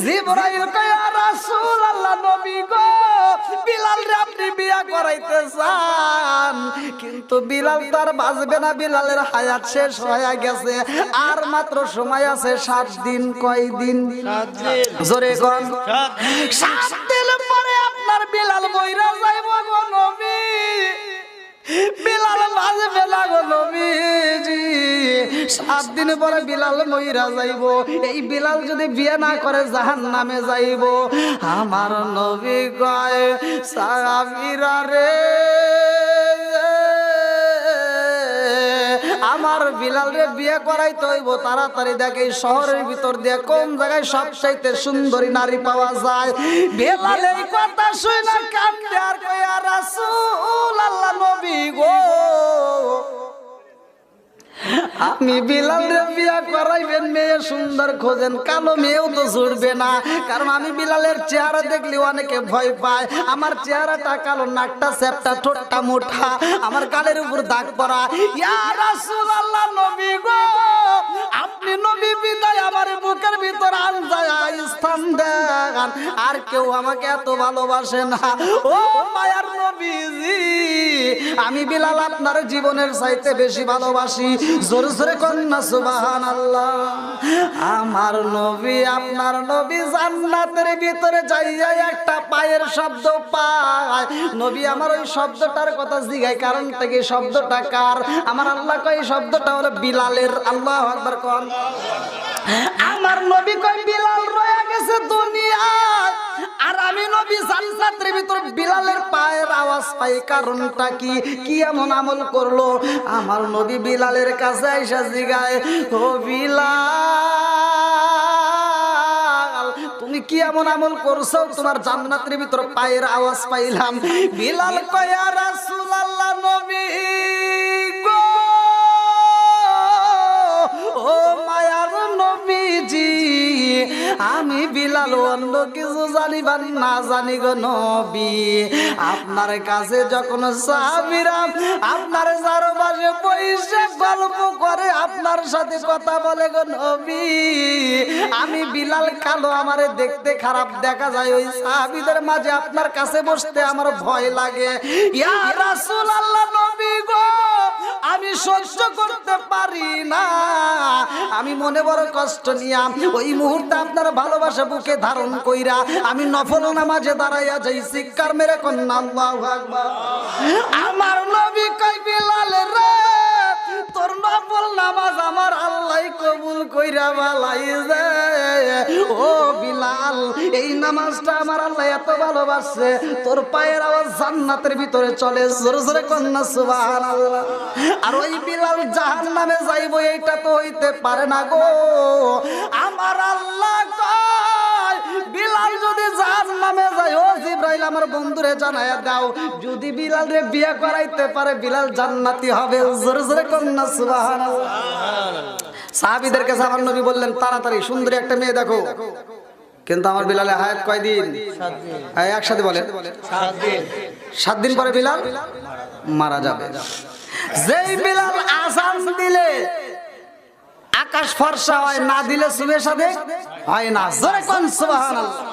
জিবরাইল কয় ইয়া রাসূলুল্লাহ নবী গো বিলাল রে আপনি বিয়া করাইতে চান কিন্তু বিলাল তার বাঁচবে না বিলালের হায়াত শেষ হয়ে গেছে আর মাত্র সময় আছে 7 দিন কয় দিন 7 দিন জোরে কোন 7 দিন পরে আপনার বিলাল মইরা যাইব গো নবী বিলাল বাঁচবে না গো নবীজি 7 দিন পরে বিলাল মইরা যাইব এই বিলাল যদি বিয়ে না করে জাহান্নামে যাইব আমার নবী কয় সাহাবীরা রে আমার বিলাল রে বিয়ে করাইতে হইব তাড়াতাড়ি দেখে শহরের ভিতর দিয়ে কোন জায়গায় সবচাইতে সুন্দরী নারী পাওয়া যায় বিলাল এই কথা শুনে কান্দে আর কয় ইয়া রাসূলুল্লাহ নবী গো আমি বিলাল রে বিয়া করাইবেন মেয়ে সুন্দর খোঁজেন কালো মেয়েও তো জুড়বে না কারণ আমি বিলালের চেহারা দেখলে অনেকে ভয় পায় আমার চেহারাটা কালো নাকটা চ্যাপটা ঠোঁটটা মোটা আমার গালের উপর দাগ পড়া ইয়া রাসূলুল্লাহ নবী গো আপনি নবী বিদায় আমার বুকের ভিতর আনজায় স্থান দেন আর কেউ আমাকে এত ভালোবাসে না ও মায়ার নবীজি আমি বিলাল আপনার জীবনের চাইতে বেশি ভালোবাসি জোরে জোরে কন্যা সুবহানাল্লাহ আমার নবী আপনার নবী জান্নাতের ভিতরে যাইয়া একটা পায়ের শব্দ পায় নবী আমার ওই শব্দটার কথা জিগায় কারণ থেকে শব্দটা কার আমার আল্লাহ কয় এই শব্দটা হলো বিলালের আল্লাহু আকবার কোন আমার নবী কয় বিলাল রয়ে গেছে দুনিয়ায় আর আমি নবী জান্নাতের ভিতর বিলালের পায়ের আওয়াজ পাই কারণটা কি কি এমন আমল করলো আমার নবী বিলালের কাছে আইসা জিগায় ও বিলাল তুমি কি এমন আমল করছো তোমার জান্নাতের ভিতর পায়ের আওয়াজ পাইলাম বিলাল কয় ইয়া রাসূলুল্লাহ নবী গো ও মায়ার নবীজি আমি বিলাল অন্য কিছু জানিবার না জানি গো নবী আপনার কাছে যখন সাহাবীরা আপনার চারপাশে বসে গল্প করে আপনার সাথে কথা বলে গো নবী আমি বিলাল কালো আমারে দেখতে খারাপ দেখা যায় ওই সাহাবীদের মাঝে আপনার কাছে বসতে আমার ভয় লাগে ইয়া রাসূলুল্লাহ নবী গো আমি সহ্য করতে পারি না আমি মনে বড় কষ্ট নিয়া ওই মুহূর্তে আপনার ভালোবাসা বুকে ধারণ কইরা আমি নফল নামাজে দাঁড়াইয়া যাই চিৎকার মেরে কন্যা আল্লাহু আকবার আমার নবী কই বিলাল রে তোর নফল নামাজ আমার আল্লাহ কবুল কইরা বালাই যায় ও বিলাল এই নামাজটা আমার আল্লাহ এত ভালোবাসে তোর পায়ের আওয়াজ জান্নাতের ভিতরে চলে জোরে জোরে কন্যা সুবহানাল্লাহ আর ওই বিলাল জাহান্নামে যাইবো এইটা তো হইতে পারে না গো আমার আল্লাহ কয় বিলাল যদি জাহান্নামে যায় ও জিবরাইল আমার বন্ধুরে জানায়া দাও যদি বিলাল রে বিয়ে করাইতে পারে বিলাল জান্নাতি হবে জোরে জোরে কন্যা সুবহানাল্লাহ সাহাবীদের কাছে আমার নবী বললেন তাড়াতাড়ি সুন্দরী একটা মেয়ে দেখো কিন্তু আমার বিলালের হায়াত কয়দিন 7 দিন একসাথে বলেন 7 দিন 7 দিন পরে বিলাল মারা যাবে যেই বিলাল আযান দিলে আকাশ ফর্সা হয় না দিলে সুবে সাথে হয় না জোরে কোন সুবহানাল্লাহ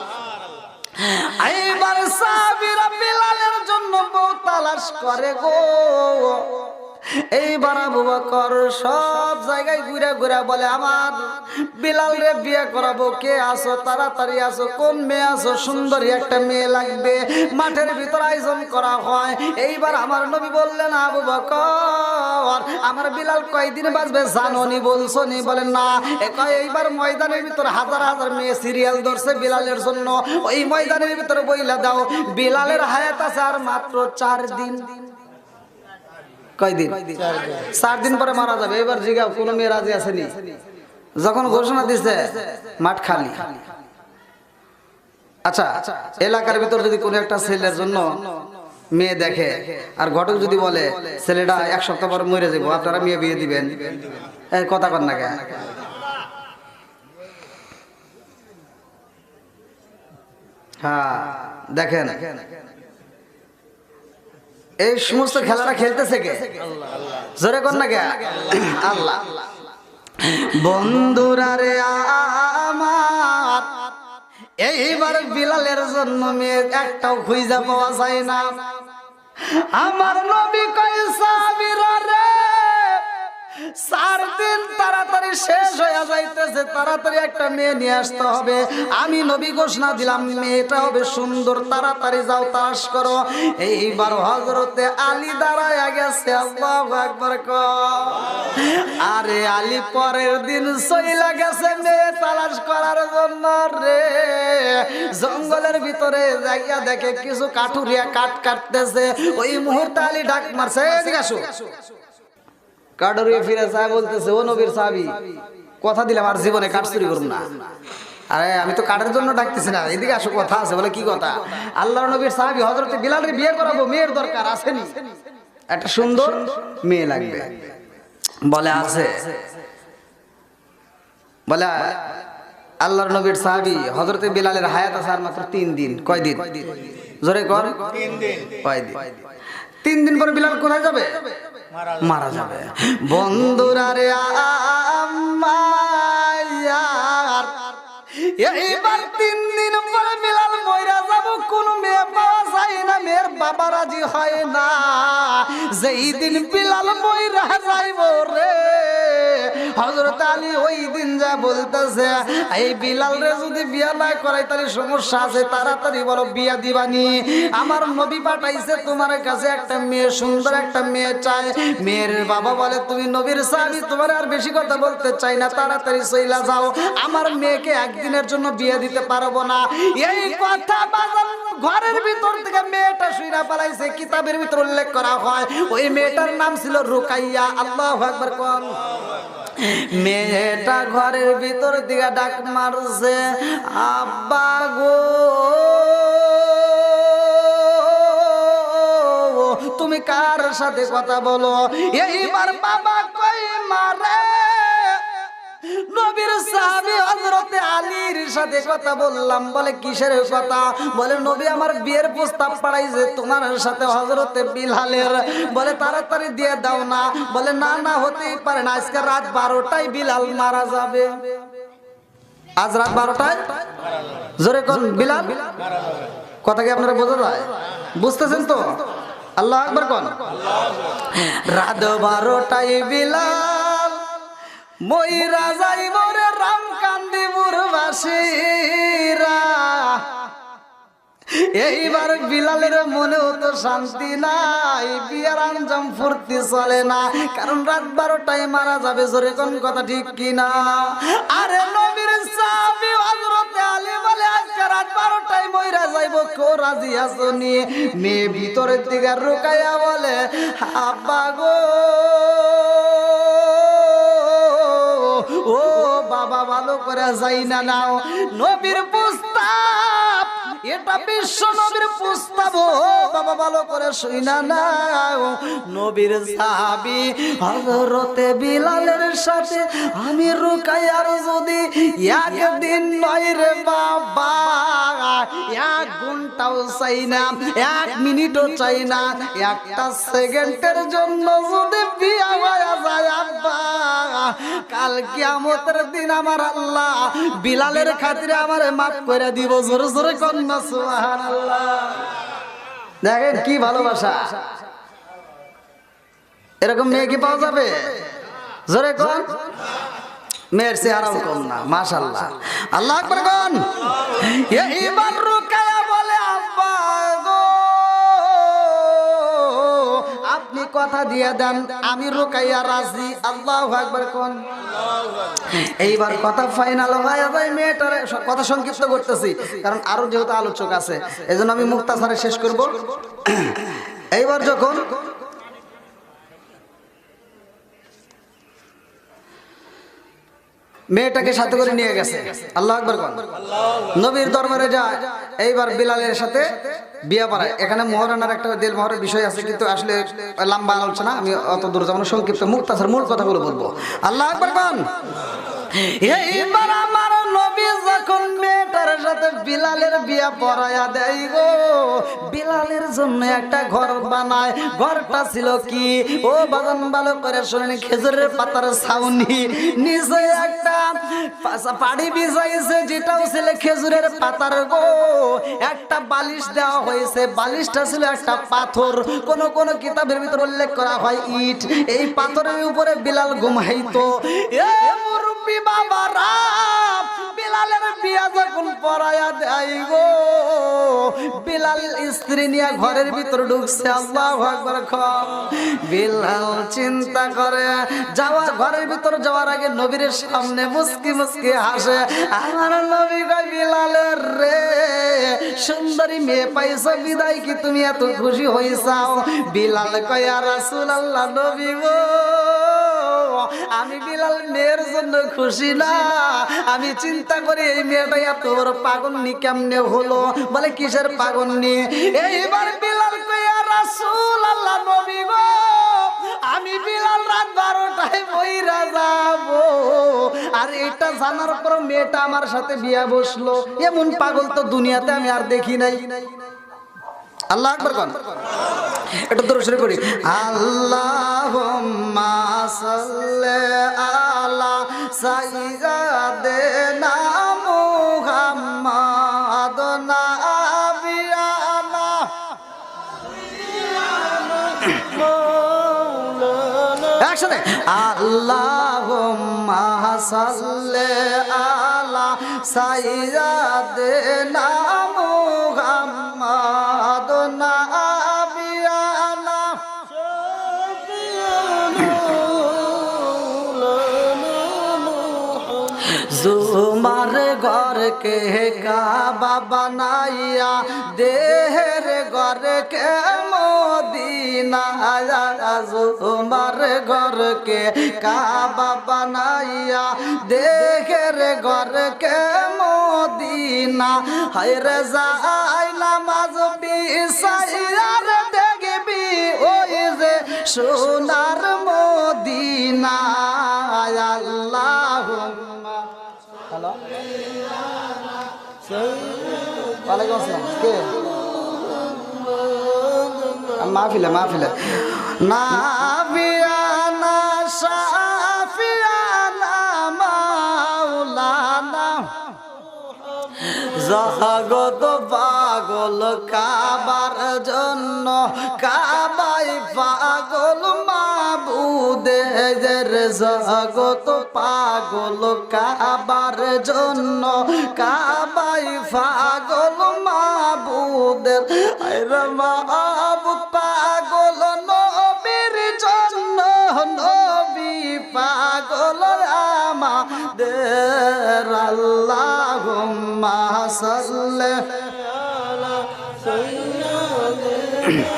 এইবার সাহাবীরা বিলালের জন্য বউ তালাশ করে গো এইবার আবু বকর সব জায়গায় ঘুরে ঘুরে বলে আমার বিলাল রে বিয়ে করাবো কে আসো তাড়াতাড়ি আসো কোন মেয়ে আসো সুন্দরী একটা মেয়ে লাগবে মাঠের ভিতর আয়োজন করা হয় এইবার আমার নবী বললেন আবু বকর আমার বিলাল কয়দিন বাঁচবে জানোনি বলছো নি বলেন না এইবার ময়দানের ভিতর হাজার হাজার মেয়ে সিরিয়াল ধরছে বিলালের জন্য ওই ময়দানের ভিতর বইলা দাও বিলালের হায়াত আছে আর মাত্র 4 দিন কয়দিন 4 দিন পরে মারা যাবে এবার জিগাও কোন মেয়ে রাজি আসেনি যখন ঘোষণা দিছে মাঠ খালি আচ্ছা এলাকার ভিতর যদি কোনো একটা ছেলের জন্য মেয়ে দেখে আর ঘটক যদি বলে ছেলেটা 1 সপ্তাহ পর মরে যাবো আপনারা মেয়ে বিয়ে দিবেন এই কথা কর না কেন হ্যাঁ দেখেন এই সমস্ত খেলাটা খেলতেছে কে জোরে কর না কে আল্লাহ বন্ধুরা রে আমার এইবার বিলালের জন্য মেয়ে একটাও খুঁজে পাওয়া যায় না। আমার নবী কয় সাহাবীরা রে, 4 দিন তাড়াতাড়ি শেষ হয়ে যাইতেছে, তাড়াতাড়ি একটা মেয়ে নিয়ে আসতে হবে। আমি নবী ঘোষণা দিলাম মেয়েটা হবে সুন্দর, তাড়াতাড়ি যাও তালাশ করো। এইবার হযরতে আলী দাঁড়ায়া গেছে। আল্লাহু আকবার কও। আরে আলী পরের দিন চইলা গেছে মেয়ে তালাশ করার জন্য রে। জঙ্গলের ভিতরে যাইয়া দেখে কিছু কাঠুরিয়া কাঠ কাটতেছে। ওই মুহূর্তে আলী ডাক মারছে, এদিকে আসো। কাঠুরিয়া ফিরে যায় বলতেছে, ও নবীর সাহাবী, কথা দিলাম আর জীবনে কাঠ চুরি করব না। আরে আমি তো কাঠের জন্য ডাকতেছি না, এদিকে আসো, কথা আছে। বলে কি কথা? আল্লাহর নবীর সাহাবী হযরতে বিলালের বিয়ে করাবো, মেয়ের দরকার আসেনি, একটা সুন্দর মেয়ে লাগবে। বলে আছে। বলে আল্লাহর নবীর সাহাবী হযরতে বিলালের হায়াত আছে আর মাত্র 3 দিন। কয় দিন? জোরে কর। 3 দিন। কয় দিন? 3 দিন পরে বিলাল কোথায় যাবে? মারা যাবে। বন্ধুরা রে আমার, এইবার 3 দিন পরে বিলাল মইরা যাব, কোন মেয়ে পাওয়া যায় না, মেয়ের বাবা রাজি হয় না। যেই দিন বিলাল মইরা যাইব রে, হযরত আলী ওই দিন যা বলতেছে, এই বিলাল রে যদি বিয়া না করাই তাহলে সমস্যা আছে, তাড়াতাড়ি বলো বিয়া দিবানি। আমার নবী পাঠাইছে তোমার কাছে একটা মেয়ে, সুন্দর একটা মেয়ে চাই। মেয়ের বাবা বলে, তুমি নবীর সাহাবী, তোমার আর বেশি কথা বলতে চাই না, তাড়াতাড়ি চইলা যাও, আমার মেয়েকে একদিনের জন্য বিয়ে দিতে পারবো না। এই কথা বাজার ঘরের ভিতর থেকে মেয়েটা শুইরা পালাইছে। কিতাবের ভিতর উল্লেখ করা হয় ওই মেয়েটার নাম ছিল রুকাইয়া। আল্লাহু আকবার কোন। মেয়েটা ঘরের ভিতর দিকে ডাক মারছে, আব্বা গো, তুমি কার সাথে কথা বলো? এইবার বাবা কই মারে, নবীর সাহাবী হযরতে আলীর সাথে কথা বললাম। বলে কিসের কথা? বলে নবী আমার বিয়ের প্রস্তাব পাঠাইছে তোমার সাথে হযরতে বিলালের। বলে তাড়াতাড়ি দিয়ে দাও না। বলে না না, হতেই পারে না, আজকে রাত 12টায় বিলাল মারা যাবে। আজ রাত 12টায় জোরে কোন বিলাল কথা কি আপনারা বোঝা যায়? বুঝতেছেন তো? আল্লাহু আকবার কোন। রাত 12টায় বিলাল মইরা যাইব রে, রামকান্দিপুর বাসীরা। এইবার বিলালের মনেও তো শান্তি নাই, বিয়ার আঞ্জাম ফুর্তি চলে না, কারণ রাত 12টায় মারা যাবে। জোরে কোন কথা ঠিক কিনা? আরে নবীর সাহাবী হযরতে আলী বলে, আজকে রাত 12টায় মইরা যাইব, কেউ রাজি আসনি? মেয়ে ভিতরের দিকে রুকাইয়া বলে, আব্বা গো, ও বাবা, ভালো করে যাই না নাও, নবীর প্রস্তাব, এটা বিশ্ব নবীর প্রস্তাব, ও বাবা ভালো করে শুইনা নাও। নবীর সাহাবী হযরতে বিলালের সাথে আমি রুকাইয়ার যদি একদিন নয় রে বাবা, 1 ঘন্টাও চাই না, 1 মিনিটও চাই না, 1টা সেকেন্ডের জন্য যদি বিয়া হয়ে যায় আব্বা, কাল কিয়ামতের দিন আমার আল্লাহ বিলালের খাতিরে আমারে মাফ করে দিব। জোরে জোরে কোন না সুবহানাল্লাহ। দেখেন কি ভালোবাসা। এরকম মেয়ে কি পাওয়া যাবে? জোরে কোন। মেয়ের চেহারাও কম না, মাশাআল্লাহ। আল্লাহু আকবার কোন। এইবার রুকায়া বলে, আব্বা গো, আপনি কথা দিয়ে দেন, আমি রুকাইয়া রাজি। আল্লাহু আকবার কোন। এইবার কথা ফাইনাল হয়ে যায়। মেয়েটার কথা সংক্ষিপ্ত করতেছি কারণ আরো যেহেতু আলোচক আছে, এজন্য আমি মুক্তাসারে শেষ করব। এইবার যখন মেয়েটাকে সাথে করে নিয়ে গেছে, আল্লাহু আকবার কোন, নবীর দরবারে যায়। এইবার বিলালের সাথে বিয়া পড়ায়। এখানে মোহরানার একটা দেল মোহরের বিষয় আছে, কিন্তু আসলে লম্বা আলোচনা, আমি অত দূর যাব না, সংক্ষিপ্ত মুক্তাসার মূল কথাগুলো বলবো। আল্লাহু আকবার কোন। এইবার আমার নবী যখন মেয়েটার সাথে বিলালের বিয়া পড়ায়া দেয় গো। বিলালের জন্য একটা ঘর বানায়। ঘরটা ছিল কি ও বাগান, ভালো করে শুনেন, খেজুরের পাতার ছাউনি, নিচে একটা পাড়ি বিছাইছে, যেটাও ছিল খেজুরের পাতার গো। একটা বালিশ দেওয়া হয়েছে, বালিশটা ছিল একটা পাথর, কোন কোন কিতাবের ভিতর উল্লেখ করা হয় ইট। এই পাথরের উপরে বিলাল ঘুমাইতো। এ মুরব্বি বাবারা, বিলালের বিয়া যখন পড়ায়া দেয় গো, বিলাল স্ত্রী নিয়ে ঘরের ভিতর ঢুকছে। আল্লাহু আকবার। বিলাল চিন্তা করে, যাওয়া ঘরের ভিতর যাওয়ার আগে নবীর সামনে মুস্কি মুস্কি হাসে। আমার নবী কয়, বিলালের রে, সুন্দরী মেয়ে পাইছো বিদায় কি তুমি এত খুশি হইছাও? বিলাল কয়, ইয়া রাসূলুল্লাহ, নবী গো, আমি বিলাল মেয়ের জন্য খুশি না, আমি চিন্তা করি এই মেয়েটা এত বড় পাগলনি কেমনে হলো। বলে কিসের পাগলনি? এইবার বিলাল কয়, ইয়া রাসূলুল্লাহ, নবী গো, আমি বিলাল রাত 12টায় বইরা যাব, আর এটা জানার পর মেয়েটা আমার সাথে বিয়া বসলো। এমন পাগল তো দুনিয়াতে আমি আর দেখি নাই। আল্লাহু আকবার কোন। এটা দরুদ শরীফ পড়ি। আল্লাহুম্মা সাল্লি আলা সাইয়্যিদিনা মুহাম্মাদ নাবিয়ানা একসাথে। আল্লাহুম্মা সাল্লি আলা সাইয়্যিদিনা মুহাম্মাদ নাবিয়ানা জুমার ঘর কে কাবা বানাইয়া, দেহের ঘর কে মদিনা। জুমার ঘর কে কাবা বানাইয়া, দেহের ঘর কে মদিনা। হায়রে যাই নামাজ বিছাইয়ার দেখবি ওই যে সোনার মদিনা। আল্লাহুম্মা হ্যালো, ওয়ালাইকুম আসসালাম। কে? মাহফিলে মাহফিলে। নাবিয়ানা শাফিয়ানা মাওলানা, জগত পাগল কাবার জন্য, কাবাই পাগল মাবুদের। জগত পাগল কাবার জন্য, কাবাই পাগল মাবুদের। আরে মাবুদ পাগল নবীর জন্য, নবী পাগল আমাদের। আল্লাহুম্মা সাল্লি আলা সাইয়্যিদিনা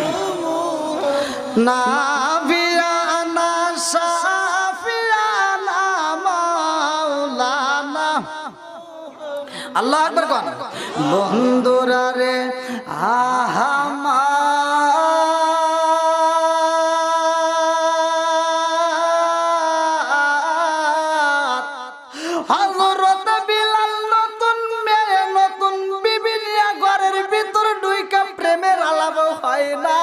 নাবিয়ানা শাফিয়ানা মাওলানা। আল্লাহু আকবার কোন। বন্ধুরা রে, আহামা হযরত বিলাল নতুন মেয়ে, নতুন বিবি নিয়ে ঘরের ভিতর ঢুইকা প্রেমের আলাপ হয় না,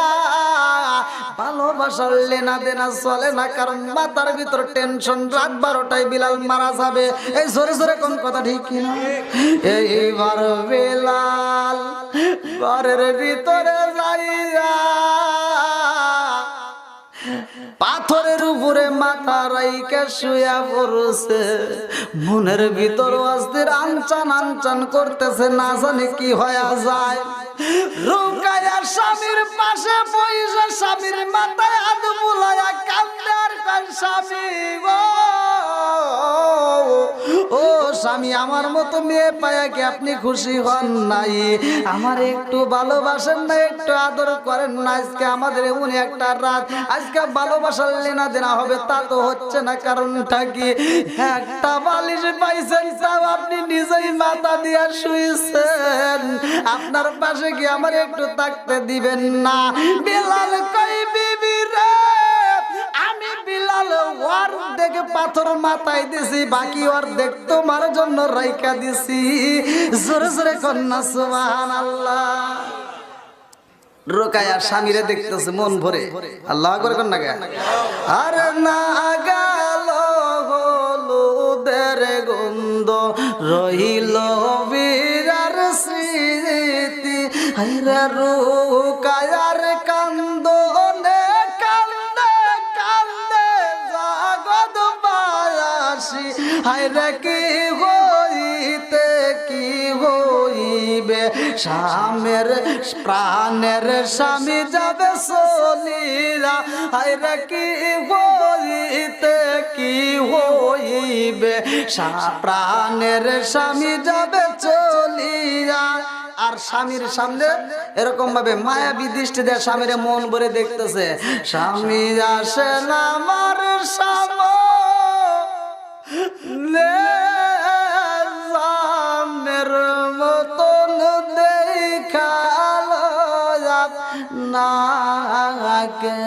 ভালোবাসার লেনা দেনা চলে না, কারণ মাথার ভিতর টেনশন। রাত 12টায় বিলাল মারা যাবে। এই জোরে জোরে কোন কথা ঠিক কিনা? এইবার বিলাল ঘরের ভিতরে যাইয়া পাথরের উপরে মাথা রাইকা শুয়া পড়ছে। মনের ভিতর অস্থির আনচান আনচান করতেছে, না জানি কি হয়ে যায়। রুকায়া স্বামীর পাশে বইসা স্বামীর মাথায় হাত বুলাইয়া কান্দে আর কয়, স্বামী গো, ও স্বামী, আমার মতো মেয়ে পায়া কি আপনি খুশি হন নাই? আমার একটু ভালোবাসেন না, একটু আদর করেন না? আজকে আমাদের এমন একটা রাত, আজকে ভালোবাসার লেনা দেনা হবে, তা তো হচ্ছে না। কারণটা কি? একটা বালিশ পাইছেন, তাও আপনি নিজেই মাথা দিয়া শুয়েছেন। আপনার পাশে কি আমার একটু থাকতে দিবেন না? বিলাল কই, বিবি রে, আমি বিলাল অর্ধেক পাথর মাথায় দিছি, বাকি অর্ধেক তোমার জন্য রাইখা দিছি। জোরে জোরে কন্যা সুবহানাল্লাহ। রোকায়া স্বামীরে দেখতেছে মন ভরে, আল্লাহ আকবার কন্যা গা। আরে না গেল হলুদের গন্ধ, রহিল বীরার স্মৃতি। হায়রে রোকায়ার কান্দনে কান্দে কান্দে জগৎ বায়াসী। হায়রে কি হইতে কি হইবে, স্বামীর প্রাণের স্বামী যাবে চলিয়া। হায়রে কি হইতে কি হইবে, প্রাণের স্বামী যাবে চলিয়া। আর স্বামীর সামনে এরকম ভাবে মায়াবী দৃষ্টি দেয়, স্বামীর মন ভরে দেখতেছে। স্বামী আসে না আমার সামনে, জামের মতন দেখালো নাকে,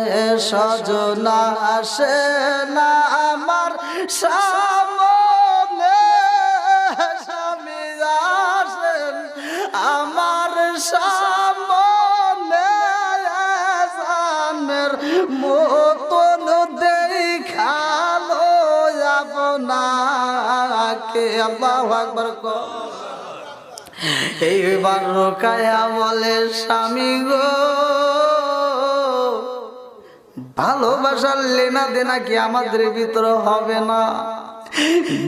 সজনা আসে না আমার সামনে। স্বামী আসেন আমার সামনে, জামের মতন দেখালো আপনাকে। আল্লাহু আকবার। এইবার রোকায়া বলে, স্বামী গো, ভালোবাসার লেনা দেনা কি আমাদের ভিতরে হবে না?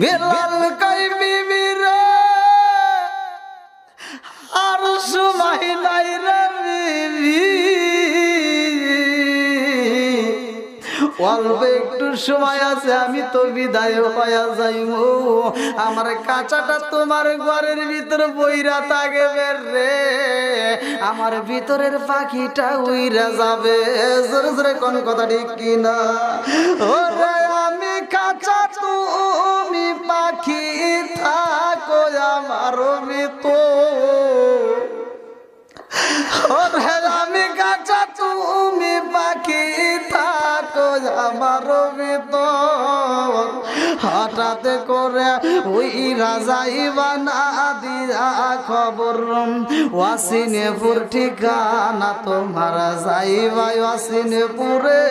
বেলাল কই বিবি রে, আর সময় নাই রে বিবি, অল্প একটু সময় আছে, আমি তো বিদায় হইয়া যাইব। আমার কাঁচাটা তোমার ঘরের ভিতরে বইরা থাকবে রে, আমার ভিতরের পাখিটা উইরা যাবে। জোরে জোরে কোন কথা ঠিক কিনা? ওরে আমি কাঁচা তুমি পাখি, থাকো আমার ভিতর। ওরে আমি কাঁচা তুমি পাখি, থাকো আমার ভিতর। হঠাৎ করে ওই রাজাইবা না দিয়া খবর, ওয়াসিনেপুর ঠিকানা তোমার যাইবা ওয়াসিনেপুরে।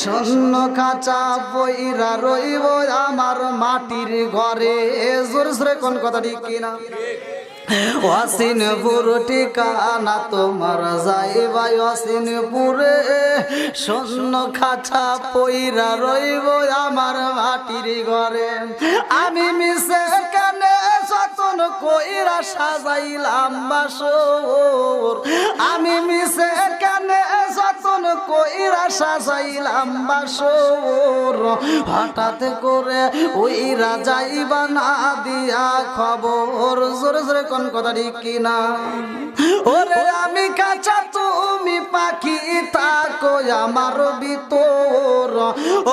শূন্য কাঁচা বইরা রইব আমার মাটির ঘরে। জোরে জোরে কোন কথা ঠিক কিনা? ওয়াসিনপুর ঠিকানা তোমার যাইবা ওয়াসিনপুরে, শূন্য খাঁচা পইরা রইব আমার মাটির ঘরে। আমি মিশে কানে যতন কইরা সাজাইলাম বাসর, আমি মিশে কানে যতন কইরা সাজাইলাম বাসর। হঠাৎ করে ওই রাজাইবা না দিয়া খবর। জোরে জোরে কোন কথা ঠিক কিনা? ওরে আমি কাঁচা তুমি পাখি, থাকো আমার ভিতর।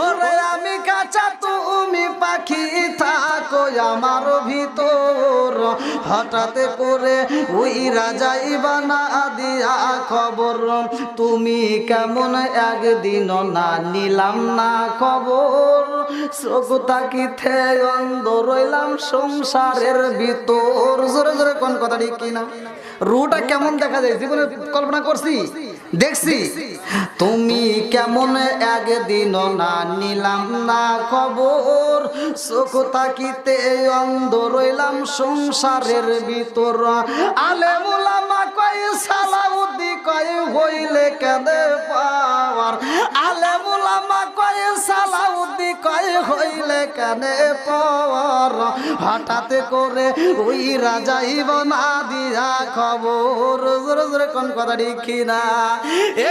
ওরে আমি কাঁচা তুমি পাখি, থাকো আমার ভিতর। হঠাৎ করে ওই রাজাইবা না দিয়া খবর, তুমি কেমন একদিন না নিলাম না খবর। চোখ তাকিতে অন্ধ রইলাম সংসারের ভিতর। জোরে জোরে কোন কথা ঠিক কিনা? রুটা কেমন দেখা যায়, জীবনে কল্পনা করছি, দেখছি। তুমি কেমন একদিন না নিলাম না খবর, চোখ তাকিতে অন্ধ রইলাম সংসারের ভিতর। আলেম উলামা কয় সালাউদ্দি কয় হইলে কেঁদে পাওয়ার। আলেম উলামা কয় সালাউদ্দি কয় হইলে কেঁদে পাওয়ার। হঠাৎ করে ওই রাজাইব না দিয়া খবর। জোরে জোরে কোন কথা ঠিক কিনা?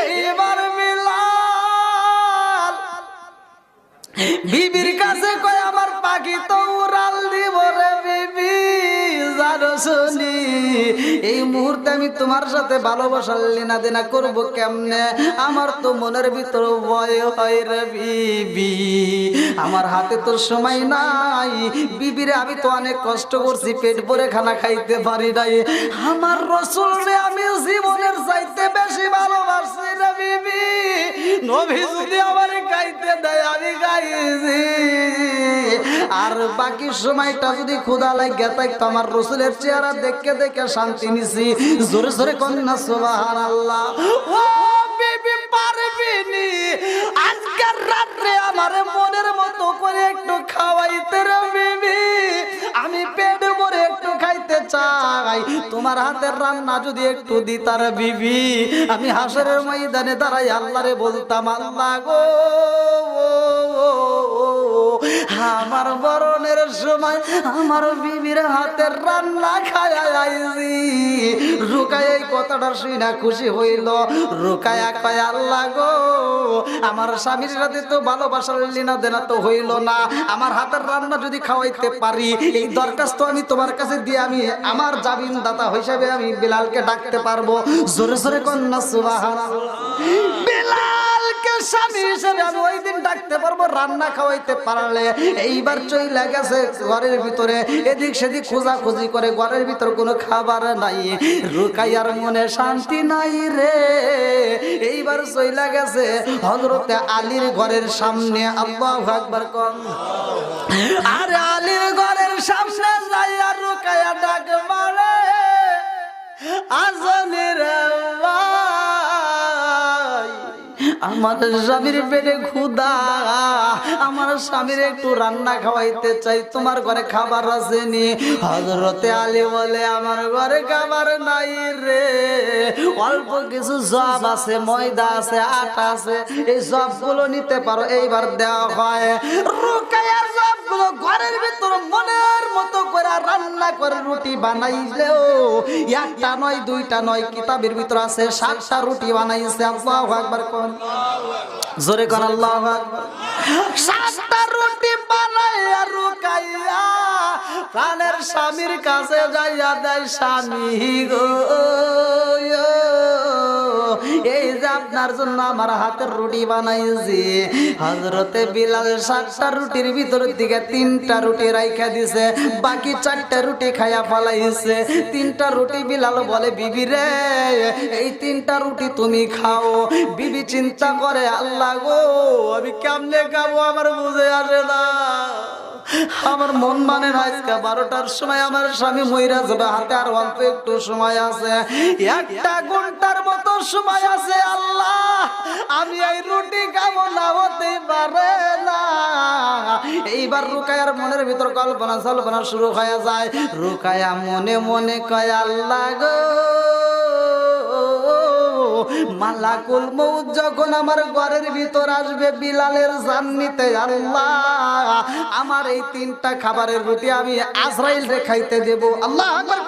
এইবার বিলাল বিবির কাছে কয় আমার পাখি তো উড়াল দিব রে বিবি, রাসূলি এই মুহূর্তে আমি তোমার সাথে ভালোবাসার লেনা দেনা করব কেমনে? আমার তো মনের ভিতর ভয় হয় রে বিবি, আমার হাতে তো সময় নাই বিবিরে, আমি তো অনেক কষ্ট করছি, পেট ভরে খানা খাইতে পারি নাই, আমার রাসূলরে আমি জীবনের চাইতে বেশি ভালোবাসি রে বিবি, নবী যদি আমারে খাইতে দেয় আমি খাইছি, আর বাকি সময়টা যদি ক্ষুধা লাগে থাকতো আমার রাসূলের চেহারা দেখে দেখে শান্তি নিছি। জোরে জোরে কন্যা সুবহানাল্লাহ। ও বিবি পারবিনি আজকের রাতে আমারে মনের মতো করে একটু খাওয়াইতে রে বিবি, আমি পেট ভরে একটু খাইতে চাই, তোমার হাতের রান্না যদি একটু দিতার বিবি, আমি হাসরের ময়দানে দাঁড়াই আল্লাহরে বলতাম, আল্লাহ গো আমার মরণের সময় আমার বিবির হাতের রান্না খাইছি। রুকায়া এই কথাটা শুনে খুশি হইল। রুকায়া কয়, আল্লাহ গো আমার স্বামীর সাথে তো ভালোবাসার লীনা দেনা তো হইল না, আমার হাতের রান্না যদি খাওয়াইতে পারি, এই দরখাস্ত আমি তোমার কাছে দিয়ে আমি আমার জামিন দাতা হিসেবে আমি বিলালকে ডাকতে পারবো। জোরে জোরে কন্যা সুবহানাল্লাহ। বিলালকে স্বামী হিসেবে আমি ওই দিন ডাকতে পারবো রান্না খাওয়াইতে পারলে। এইবার চইলা গেছে ঘরের ভিতরে, এদিক সেদিক খোঁজাখুঁজি করে, ঘরের ভিতর কোনো খাবার নাই, রুকাইয়ার মনে শান্তি নাই রে। এইবার চইলা গেছে হযরতে আলীর ঘরের সামনে। আল্লাহু আকবার কোন। আরে আলীর ঘরের সামনে যাইয়া রুকাইয়া ডাক মারে, আজনের আমার স্বামীর পেটে ক্ষুধা, আমার স্বামীর একটু রান্না খাওয়াইতে চাই, তোমার ঘরে খাবার আসেনি? হযরতে আলী বলে, আমার ঘরে খাবার নাই রে, অল্প কিছু জব আছে, ময়দা আছে, আটা আছে, এই সবগুলো নিতে পারো। এইবার দেওয়া হয়। রুকাইয়া সবগুলো ঘরের ভিতর মনের মতো করে রান্না করে রুটি বানাইলেও একটা নয় দুইটা নয়, কিতাবের ভিতর আছে 7টা রুটি বানাইছে। আল্লাহু আকবার কোন। জোরে কোন আল্লাহু আকবার। 7টা রুটি বানাইয়া রুকাইয়া প্রাণের স্বামীর কাছে যাইয়া দেয়, স্বামী গো এই যে আপনার জন্য আমার হাতের রুটি বানাইছি। হযরতে বিলাল 7টা রুটির ভিতর দিকে 3টা রুটি রাইখা দিছে, বাকি 4টা রুটি খাইয়া ফলাইছে। 3টা রুটি বিলাল বলে, বিবি রে এই 3টা রুটি তুমি খাও। বিবি চিন্তা করে, আল্লাহ গো আমি কেমনে খাবো, আমার বুঝে আসে না, আমার মন মানে না আজকে 12টার সময় আমার স্বামী মইরা যাবে, হাতে আর অল্প একটু সময় আছে, 1 ঘন্টার মতো সময় আছে। আল্লাহ আমি এই রুটি খাবো না, হতে পারে না। এইবার রুকায়ার মনের ভিতর কল্পনা জল্পনা শুরু হয়ে যায়। রুকায়া মনে মনে কয়, আল্লাহ গো মালাকুল মউত যখন আমার ঘরের ভিতর আসবে বিলালের জান নিতে, আল্লাহ আমার এই 3টা খাবারের রুটি আমি আজরাইল রে খাইতে দেব। আল্লাহ আকবার।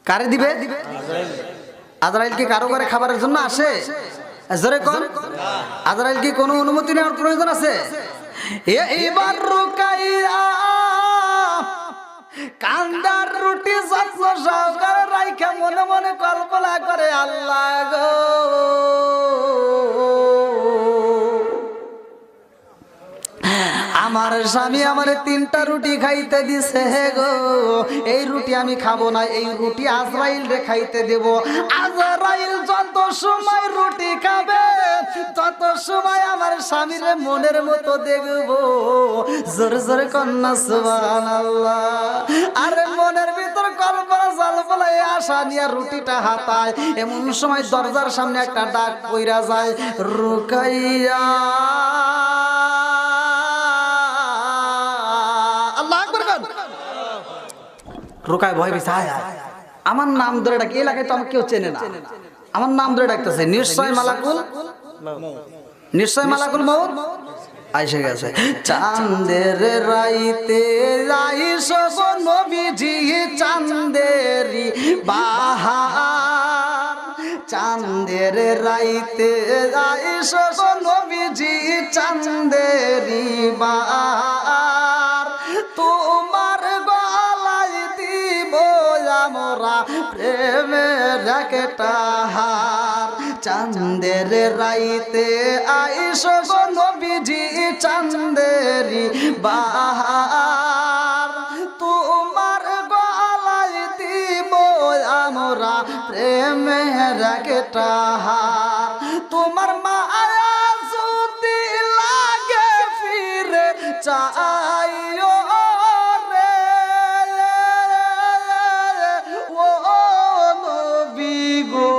কারে দিবে? আজরাইল কি কারো ঘরে খাবারের জন্য আসে? জোরে কোন। আজরাইল কি কোনো অনুমতি নেওয়ার প্রয়োজন আছে? এইবার রুকাইয়া কান্দার রুটি যত্ন সহকারে রাইখা মনে মনে কল্পনা করে, আল্লাহ গো আমার স্বামী আমারে 3টা রুটি খাইতে দিছে গো, এই রুটি আমি খাবো না, এই রুটি আজরাইল রে খাইতে দেব। আজরাইল যত সময় রুটি খাবে তত সময় আমার স্বামীর মনের মতো দেখব। জোরে জোরে কন্যা সুবহানাল্লাহ। আরে মনের ভিতর কল্পনা জল্পনা আশা নিয়ে রুটিটা হাতায়, এমন সময় দরজার সামনে একটা ডাক পইরা যায়, রুকাইয়া। রুকায় ভয় পেয়েছে, আমার নাম ধরে ডাকে, এলাকায় তো আমাকে কেউ চেনে না, আমার নাম ধরে ডাকতেছে, নিশ্চয় মালাকুল, নিশ্চয় মালাকুল মউত আইসে গেছে। চাঁদের রাইতে আইসো গো নবীজি, চাঁদেরি বাহার, চাঁদের রাইতে আইসো গো নবীজি, চাঁদেরি বাহার। একটা হার চাঁদের রাইতে আইসো গো নবীজি চাঁদেরি বাহার তোমার গলায় দিব আমরা প্রেমের একটা হার তোমার মায়া যদি লাগে ফিরে চাইও রে ও নবী গো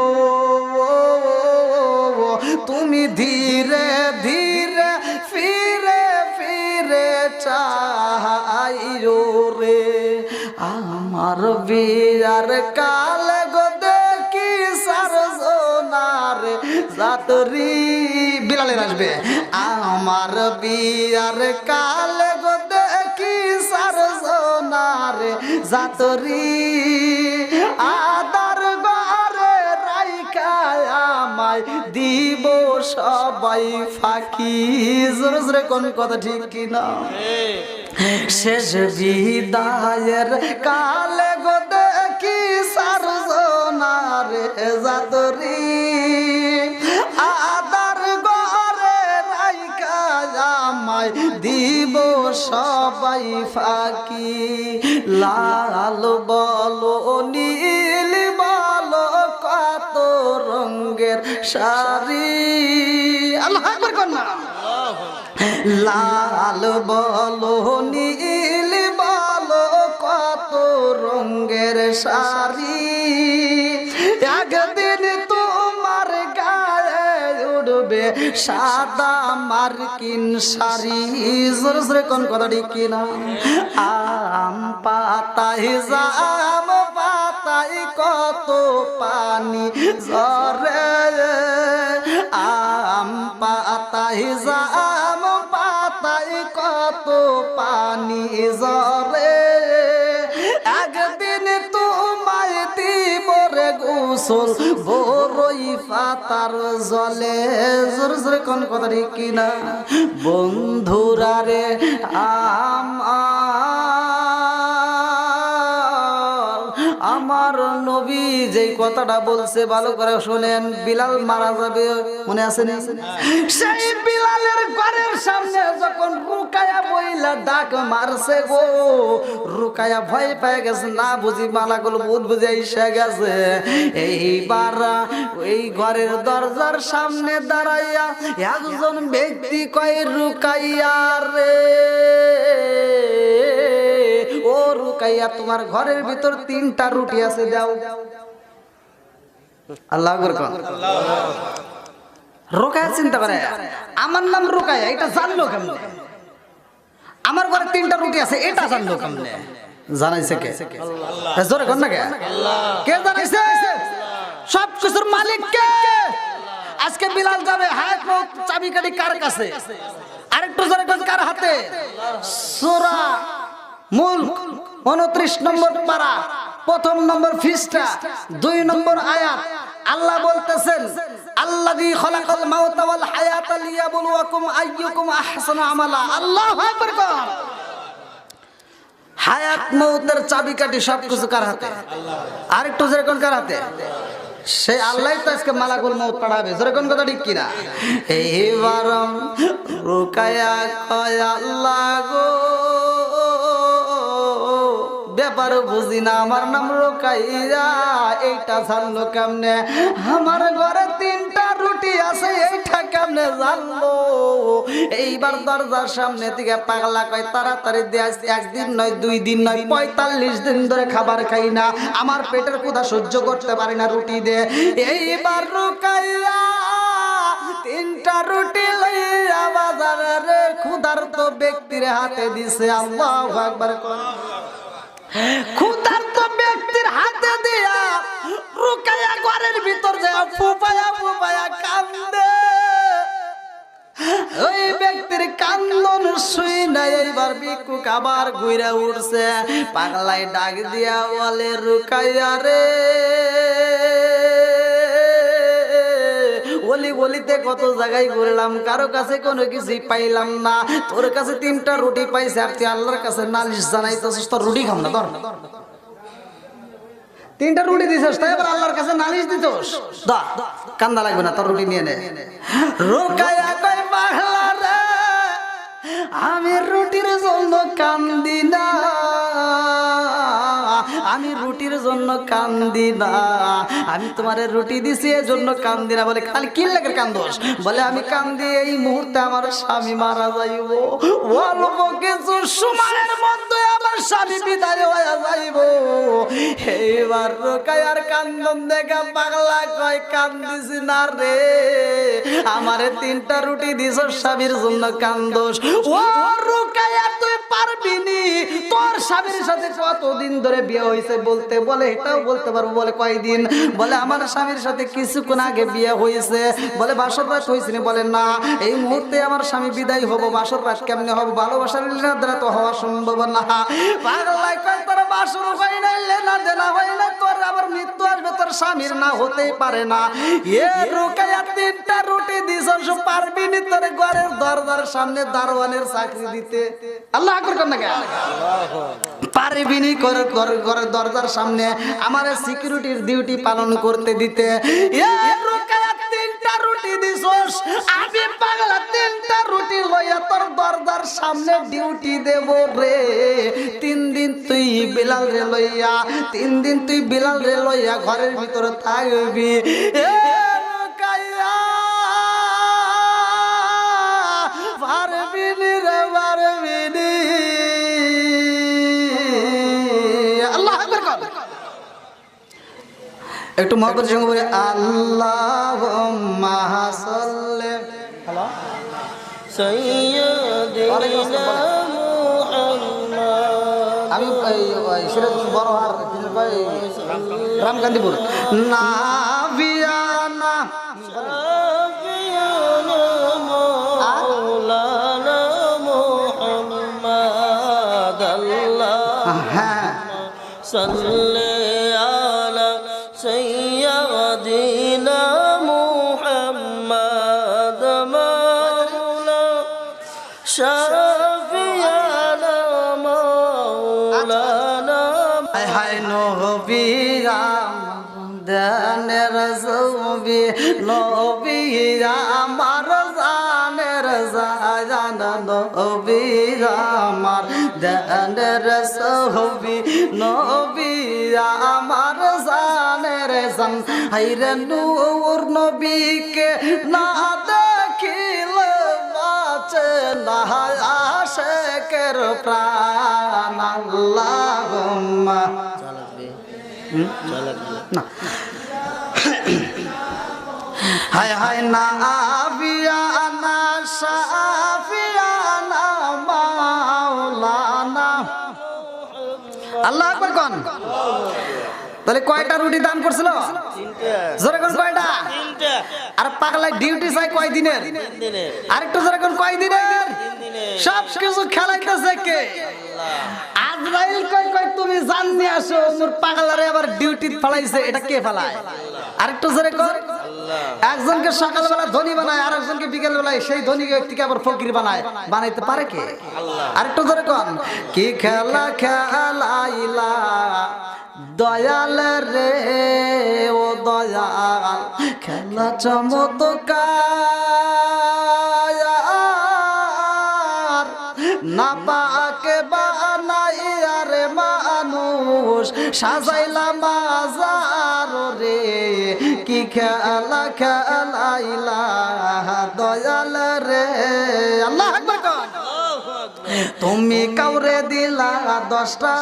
তুমি ধীরে ধীরে ফিরে ফিরে চাইও রে আমার বিয়ার কাল গো দেখি সারজনার জাতরি বিলালের আসবে আমার বিয়ার কাল গো দেখি সারজনার জাতরি আদার ঘরে রাইখা আমায় দিব সবাই ফাঁকি জোরে জোরে কোন কথা ঠিক কিনা শেষ বিদায়ের কালে গো দেখি সারজনার জাতরি আদার ঘরে রাইখা আমায় দিব সবাই ফাঁকি লাল বলো নীল বলো কত রঙের শাড়ি আল্লাহু আকবার কন্যা লাল বলো নীল বলো কত রঙের শাড়ি একদিন তোমার গায়ে উঠবে সাদা মার্কিন শাড়ি জোরে জোরে কোন কথা ঠিক কিনা আম পাতায় জাম পাতায় কত পানি ঝরে আম পাতায় জাম পাতায় কত পানি ঝরে একদিন তোমায় দিব রে গোসল বড়ই পাতার জলে জোরে জোরে কোন কথা ঠিক কিনা বন্ধুরা রে আমার নবী যেই কথাটা বলছে ভালো করে শুনেন বিলাল মারা যাবে মনে আছে না সেই বিলালের ঘরের সামনে যখন রুকায়া বইলা ডাক মারছে গো রুকায়া ভয় পেয়ে গেছে না বুঝি মালাগুলো ভূত বুঝে এসে গেছে এইবার ওই ঘরের দরজার সামনে দাঁড়াইয়া একজন ব্যক্তি কয় রুকাইয়া রে ও রুকাইয়া তোমার ঘরের ভিতর 3টা রুটি আছে দাও আল্লাহু আকবার রুকাইয়া চিন্তা করে আমার নাম রুকাইয়া এটা জানলো কেমনে আমার ঘরে 3টা রুটি আছে এটা জানলো কেমনে জানাইছে কে আল্লাহ জোরে কোন না কে কে জানাইছে সব কিছুর মালিক কে আজকে বিলাল যাবে হায়াত মউত চাবিকাঠি কার কাছে আরেকটু জোরে কোন কার হাতে সূরা মুলক 29 নম্বর পারা প্রথম নম্বর পৃষ্ঠা 2 নম্বর আয়াত আল্লাহ বলতেছেন আল্লাযী খালাকাল মাউতা ওয়াল হায়াতা লিয়াবলুয়াকুম আইয়ুকুম আহসানু আমালা আল্লাহু আকবার হায়াত মউতের চাবিকাঠি সবকিছু কার হাতে আল্লাহ আরেকটু জোরে কোন কার হাতে সে আল্লাহই তো আজকে মালাকুল মউত পাঠাবে জোরে কোন কথা ঠিক কিনা এইবার রুকায়া কয় আল্লাহ গো ব্যাপার বুঝি না আমার নাম রুকাইয়া এইটা জানলো কেমনে আমার ঘরে 3টা রুটি আছে এইটা কেমনে জানলো এইবার দরজার সামনে থেকে পাগলা কয় তাড়াতাড়ি দে একদিন নয় 2 দিন নয় 45 দিন ধরে খাবার খাই না আমার পেটের ক্ষুধা সহ্য করতে পারি না রুটি দে এইবার রুকাইয়া 3টা রুটি লইয়া বাজারে ক্ষুধার্ত ব্যক্তির হাতে দিছে আল্লাহু আকবার ক্ষুধার্ত ব্যক্তির হাতে দিয়া রুকাইয়া ঘরের ভিতর যায় ফুপায়া ফুপায়া কান্দে ওই ব্যক্তির কান্দন শুই নাই এইবার ভিক্ষুক আবার ঘুরে উঠছে পাগলাই ডাক দিয়া বলে রুকাইয়া রে গলি গলিতে কত জায়গায় ঘুরলাম কারো কাছে কোনো কিছুই পাইলাম না তোর কাছে 3টা রুটি পাইছে আর তুই আল্লাহর কাছে নালিশ জানাইতেছিস তোর রুটি খাম না ধর তিনটা রুটি দিছস তাই আবার আল্লাহর কাছে নালিশ দিতস দা কান্দা লাগবে না তোর রুটি নিয়ে নে রোকায়া কই পাগলা রে আমি রুটির জন্য কান্দি না আমি রুটির জন্য কান্দি না আমি তোমারে রুটি দিছি এর জন্য কান্দি না বলে খালি কি লাগে কান্দোস বলে আমি কান্দি এই মুহূর্তে আমার স্বামী মারা যাইব অল্প কিছু সময়ের মধ্যে আমার স্বামী বিদায় হয়ে যাইব এইবার রোকায়ার কান্দন দেখা পাগলা কয় কান্দিছি না রে আমারে তিনটা রুটি দিছ স্বামীর জন্য কান্দোস ও রোকায়া তুই পারবি নি তোর স্বামীর সাথে কতদিন ধরে বিয়ে হয়েছে বলতে বলে এটাও বলতে পারবো বলে কয়দিন বলে আমার স্বামীর সাথে কিছুক্ষণ আগে বিয়ে হয়েছে বলে বাসর রাত হয়েছে বলে না এই মুহূর্তে আমার স্বামী বিদায় হবো বাসর রাত কেমনে হবো ভালোবাসার লেনা দেনা তো হওয়া সম্ভব না পাগলা কয় তোর বাসর হয় না লেনা দেনা হয় না তোর আবার মৃত্যু আসবে তোর স্বামীর না হতেই পারে না এ রোকায়া তিনটা রুটি দিছস পারবি নি তোর ঘরের দরজার সামনে দারোয়ানের চাকরি দিতে আল্লাহ আকবার কর না কে পারবি নি ঘরের দরজার সামনে আমার সিকিউরিটির ডিউটি পালন করতে দিতে এ রোকায়া তিনটা রুটি দিছস আমি পাগলা তিনটা রুটি লইয়া তোর দরজার সামনে ডিউটি দেব রে 3 দিন তুই বিলাল রে লইয়া 3 দিন তুই বিলাল রে লইয়া ঘরের ভিতরে থাকবি এ রোকায়া পারবি নি রে পারবি নি আল্লাহ আকবার কর একটু মহব্বত সঙ্গে বলে আল্লাহুম্মা সাল্লি হ্যালো সাইয়্যিদিনা মুহাম্মদ আমি সিরাজুল বড়হার ভাই রামকান্দিপুর নাবিয়ানা সাফিয়ানা মাওলানা মুহাম্মদ আল্লাহ সাল্লি আলা সাইয়্যিদিনা মুহাম্মদ মাওলানা শাফিয়ানা মাওলানা হায় নবী জানের ছবি নবী আমার জানের জান নবী আমার জানের ছবি নবী আমার জানের জান হায়রে নূর নবীকে না দেখিলে বাঁচে না আশিকের প্রাণ আল্লাহুম্মা না হায় হায় না আবিয়ানা শাফিয়ানা মাওলানা আল্লাহ আকবার কোন তাহলে কয়টা রুটি দান করছিল জোরে কোন কয়টা তিনটা আর পাগলা ডিউটি চাই কয় দিনের আরেকটু জোরে কোন কয় দিনের সব কিছু খেলাইতেছে কে আজরাইল কয় কয় তুমি জান নিয়ে আসো তোর পাগলারে আবার ডিউটি ফলাইছে এটা কে ফলায় আরেকটু জোরে কর একজনকে সকালবেলা ধনী বানায় আর একজনকে বিকেল বেলায় সেই ধনী ব্যক্তিকে আবার ফকির বানায় বানাইতে পারে কে আরেকটু জোরে কর কি খেলা খেলাইলা দয়াল রে ও দয়াল খেলা চমৎকার না পাকে বানাইয়া রে মানুষ সাজাইলা মাজার রে কি খেলা খেলাইলা দয়াল রে আল্লাহু আকবার কর তুমি কাউরে দিলা 10টা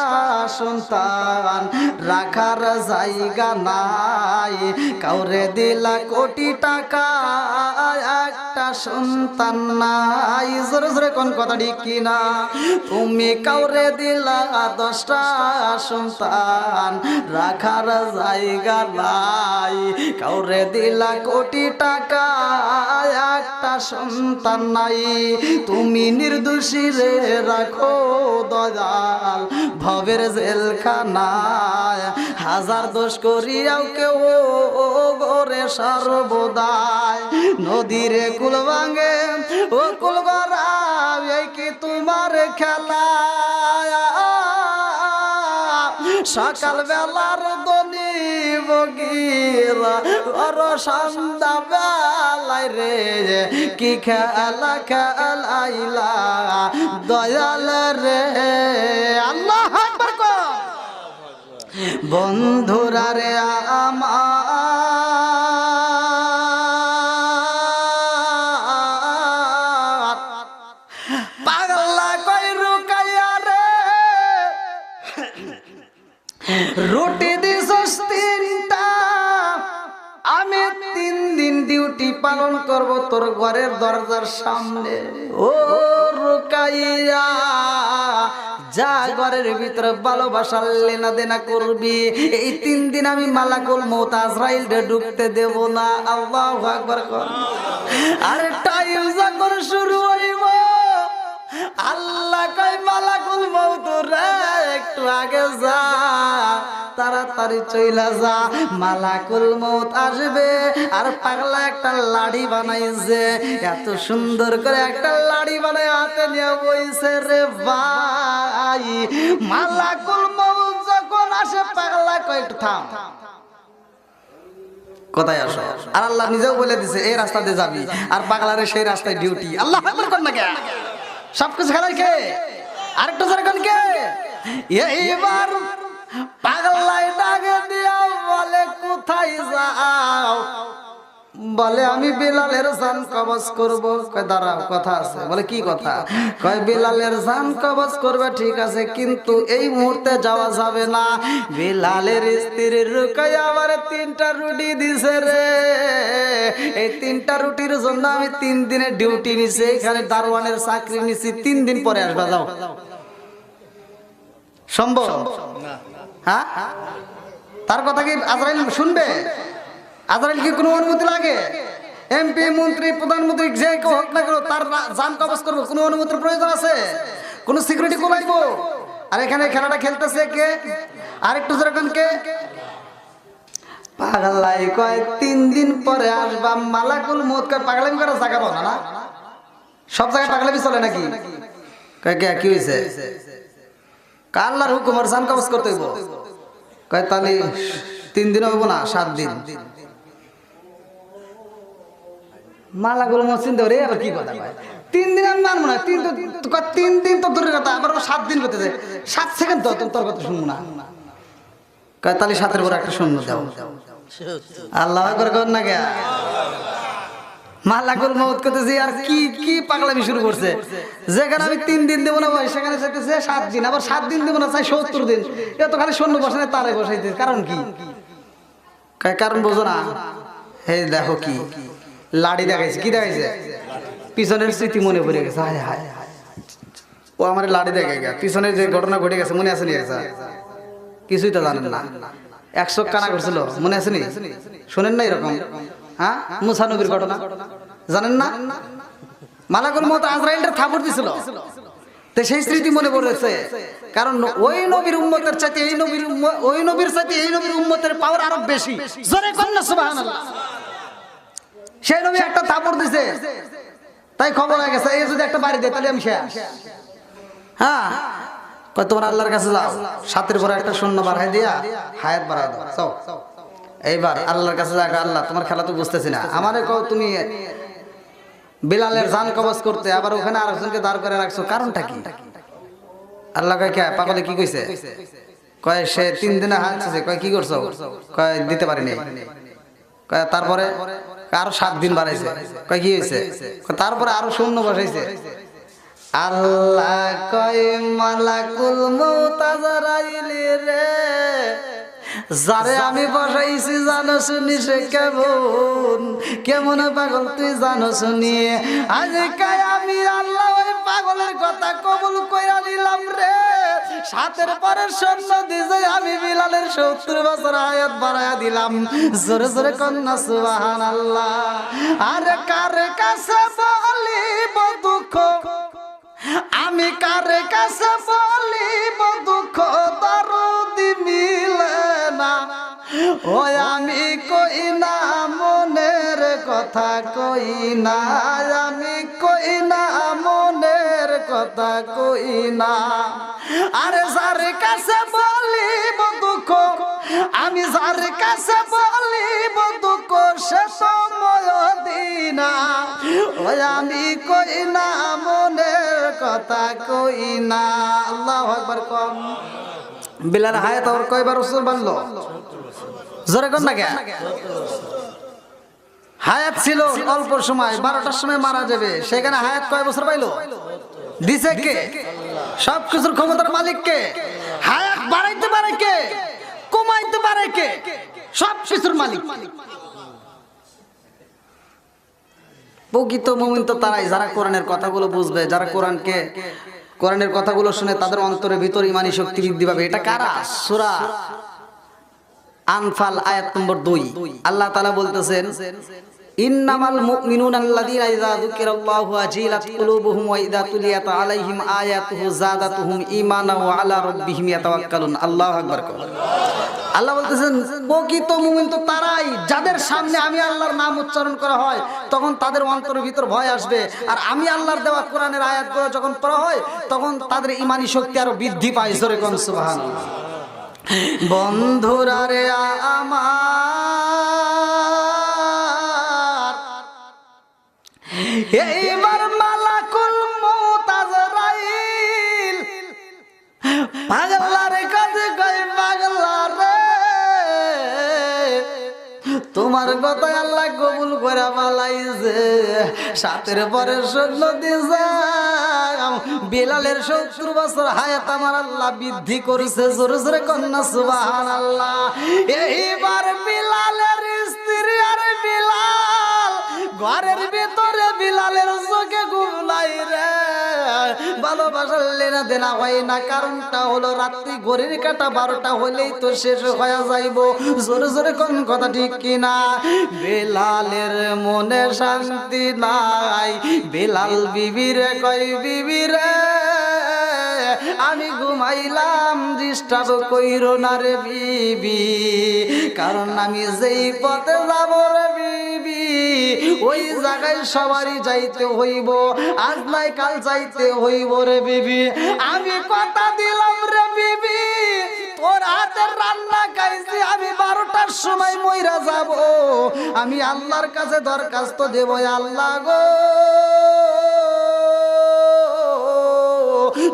সন্তান রাখার জায়গা নাই কাউরে দিলা কোটি টাকা একটা সন্তান নাই জোরে জোরে কোন কথা ঠিক কিনা তুমি কাউরে দিলা 10টা সন্তান রাখার জায়গা নাই কাউরে দিলা কোটি টাকা একটা সন্তান নাই তুমি নির্দোষী রে রাখো দয়াল ভবের জেলখানায় হাজার দোষ করিয়াও কেউ গোরে সর্বদায় নদীরে কুল ভাঙে ও কুল গড়াও এই কি তোমার খেলা সকাল বেলার দনি গিরা ওর সন্ধ্যা বেলায় রে কি খেলা খেলাইলা দয়াল রে আল্লাহু আকবার কর বন্ধুরা রে আমার পাগলা কই রুকাইয়া রে রুটি দিছস তিনটা আমি 3 দিন ডিউটি পালন করব তোর ঘরের দরজার সামনে ও রুকাইয়া যা ঘরের ভিতরে ভালোবাসার লেনা দেনা করবি এই 3 দিন আমি মালাকুল মউত আজরাইলকে ঢুকতে দেব না আল্লাহু আকবার কর আরে টাইম যখন শুরু হইব আল্লাহ কয় মালাকুল মউত রে একটু আগে যা তাড়াতাড়ি চইলা যা মালাকুল মউত আসবে আর পাগলা একটা লাড়ি বানাইছে এত সুন্দর করে একটা লাড়ি বানায় হাতে নিয়ে বইছে রে ভাই মালাকুল মউত যখন আসে পাগলা কয় একটু থাম কোথায় আসো আর আল্লাহ নিজেও বলে দিছে এই রাস্তা দিয়ে যাবি আর পাগলারে সেই রাস্তায় ডিউটি আল্লাহ আকবার কর না কে সবকিছু খেলার কে আরেকটু যেরকম কে এইবার পাগলাই ডাকে দিয়া বলে কোথায় যাও বলে আমি বিলালের জান কবজ করব কয় দাঁড়াও কথা আছে বলে কি কথা কয় বিলালের জান কবজ করবে ঠিক আছে কিন্তু এই মুহূর্তে যাওয়া যাবে না বিলালের স্ত্রী রুকাইয়া আমার 3টা রুটি দিছে রে এই 3টা রুটির জন্য আমি 3 দিনের ডিউটি নিছি এখানে দারওয়ানের চাকরি নিছি 3 দিন পরে আসবা যাও সম্ভব না হ্যাঁ তার কথা কি আজরাইল শুনবে আজরাইল কি কোনো অনুমতি লাগে এমপি মন্ত্রী প্রধানমন্ত্রী যে কেউ হোক না কেন তার জান কবজ করবো কোনো অনুমতির প্রয়োজন আছে কোনো সিকিউরিটি কোলাইবো আর এখানে খেলাটা খেলতেছে কে আরেকটু যেরকম কে পাগলাই কয় 3 দিন পরে আসবা মালাকুল মউত কয় পাগলামি করার জায়গা পাও না সব জায়গায় পাগলামি চলে নাকি কয় কে কি হইছে আল্লাহর হুকুম আর জান কবজ করতে হইব কয় তাহলে 3 দিন হইব না 7 দিন মালাকুল মউত চিন্তা করে আবার কি কথা কয় 3 দিন আমি মানব না 3 দিন তো দূরের কথা আবার 7 দিন করতে যায় 7 সেকেন্ড তো তোর কথা শুনবো না কয় তাহলে 7 এর পর একটা শূন্য দাও আল্লাহু আকবার কর না কে মালাকুল মউত করতেছে আর কি কি পাগলামি শুরু করছে যেখানে আমি 3 দিন দেব না ভাই সেখানে চাইতেছে 7 দিন আবার 7 দিন দেব না চাই 70 দিন এত খালি শূন্য বসানে তারে বসাইতে কারণ কি কয় কারণ বুঝো না এই দেখো কি লাড়ি দেখাইছে কি দেখাইছে পিছনের স্মৃতি মনে পড়ে গেছে হায় হায় ও আমার লাড়ি দেখাই গা পিছনের যে ঘটনা ঘটে গেছে মনে আছে নি কিছুই তো জানেন না 100 কানা করছিল মনে আছে নি শুনেন না এরকম হ্যাঁ মুসা নবীর ঘটনা জানেন না মালাকুল মউত আজরাইলের থাপড় দিছিল তো সেই স্মৃতি মনে পড়েছে কারণ ওই নবীর উম্মতের চাইতে এই নবীর ওই নবীর চাইতে এই নবীর উম্মতের পাওয়ার আরো বেশি জোরে কোন না সুবহানাল্লাহ সেই নবী একটা থাপড় দিছে তাই খবর হয়ে গেছে এই যদি একটা বাড়ি দেয় তাহলে আমি শেষ হ্যাঁ কয় তোমার আল্লাহর কাছে যাও 7 পরে একটা শূন্য বাড়াই দিয়া হায়াত বাড়াই দাও যাও এইবার আল্লাহর কাছে যাও আল্লাহ তোমার খেলা তো বুঝতেছি না আমারে কও তুমি বিলালের জান কবজ করতে আবার ওখানে আরেকজনকে দাঁড় করে রাখছো কারণটা কি আল্লাহ কয় কে পাগলে কি কইছে কয় সে 3 দিনে হাঁটছে কয় কি করছো কয় দিতে পারিনি কয় তারপরে আরো 7 দিন বাড়াইছে কয় কি হইছে তারপরে আরো শূন্য বসাইছে আল্লাহ কয় মালাকুল মউত আজরাইল রে যারে আমি বসাইছি জানো শুনি সে কেমন কেমন পাগল তুই জানো শুনি আজকে আমি আল্লাহ ওই পাগলের কথা কবুল কইরা নিলাম রে 7 পরে শূন্য দিছে আমি বিলালের 70 বছর হায়াত বাড়ায়া দিলাম জোরে জোরে কন্না সুবহানাল্লাহ আরে কারে কাছে বলিব দুঃখ আমি কারে কাছে বলিব দুঃখ দরদি মিলে না ও আমি কই না মনের কথা কই না আমি কই না মনের কথা কই না আরে যার কাছে বলিব দুঃখ আমি আমি যার কাছে বলিব দুঃখ সে সময় দিনা ওই আমি কই না মনের কথা কই না। আল্লাহু আকবার। কম বিলাল হায়াত ওর কয়বার রাসূল বলল? জোরে কোন না কে? হায়াত ছিল অল্প সময়, 12টার সময় মারা যাবে, সেখানে হায়াত কয় বছর পাইলো? দিছে কে? সবকিছুর ক্ষমতার মালিক কে? হায়াত বাড়াইতে পারে কে? কমাইতে পারে কে? সবকিছুর মালিক। প্রকৃত মুমিন তো তারাই যারা কোরআনের কথাগুলো বুঝবে, যারা কোরআনের কথাগুলো শুনে তাদের অন্তরের ভিতর ঈমানি শক্তি বৃদ্ধি পাবে। এটা কারা? সূরা আনফাল আয়াত নম্বর 2 আল্লাহ তাআলা বলতেছেন, ইন্নামাল মুমিনুনা আল্লাযীনা ইযা যুকিরাল্লাহু ওয়াজিলাত কুলুবুহুম ওয়া ইযা তুলিয়াত আলাইহিম আয়াতুহু যাদাতুহুম ঈমানা ওয়া আলা রাব্বিহিম ইয়াতাওয়াক্কালুন। আল্লাহু আকবার। আল্লাহ বলতেছেন প্রকৃত মুমিন তো তারাই যাদের সামনে আমি আল্লাহর নাম উচ্চারণ করা হয় তখন তাদের অন্তরের ভিতর ভয় আসবে, আর আমি আল্লাহর দেওয়া কোরআনের আয়াতগুলো যখন পড়া হয় তখন তাদের ঈমানি শক্তি আরো বৃদ্ধি পায়। জোরে কোন সুবহানাল্লাহ। বন্ধুরা রে আমার, এইবার মালাকুল মউত আজরাইল পাগলার কাছে কই, পাগলা রে তোমার কথা আল্লাহ কবুল করে পালাইছে, 7 পরে 16 দিছে, বিলালের 70 বছর হায়াত আমার আল্লাহ বৃদ্ধি করেছে। জোরে জোরে কন্যা সুবহানাল্লাহ। এইবার বিলালের স্ত্রী আর বিলাল ঘরের ভিতরে বিলালের চোখে ঘুমলাই রে, ভালোবাসার লেনা দেনা হয় না। কারণটা হলো রাত্রি ঘড়ির কাঁটা 12টা হলেই তো শেষ হয়ে যাইব। জোরে জোরে কোন কথা ঠিক কিনা? বিলালের মনে শান্তি নাই, বিলাল বিবিরে কই, বিবিরে আমি ঘুমাইলাম, ডিস্টার্ব কইরো না রে বিবি, কারণ আমি যেই পথে যাব রে বিবি ওই জায়গায় সবারই যাইতে হইব, আজ নাই কাল যাইতে হইব রে বিবি। আমি কথা দিলাম রে বিবি, তোর হাতের রান্না খাইছি আমি 12টার সময় মইরা যাব, আমি আল্লাহর কাছে দরখাস্ত দেব, আল্লাহ গো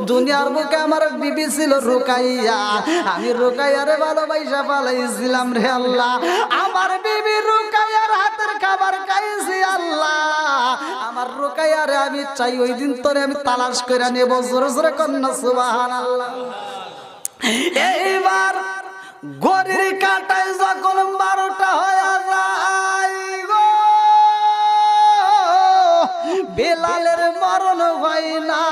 দুনিয়ার বুকে আমার বিবি ছিল রুকাইয়া, আমি রুকাইয়ারে ভালোবাসা পালাইছিলাম রে আল্লাহ, আমার বিবি রুকাইয়ার হাতের খাবার খাইছি আল্লাহ, আমার রুকাইয়ারে আমি চাই ওই দিন তোরে আমি তালাশ করে নেব। জোরে জোরে কন্যা সুবহানাল্লাহ। এইবার ঘড়ির কাঁটায় যখন 12টা হয়ে যায় গো, বিলালের মরণ হয় না।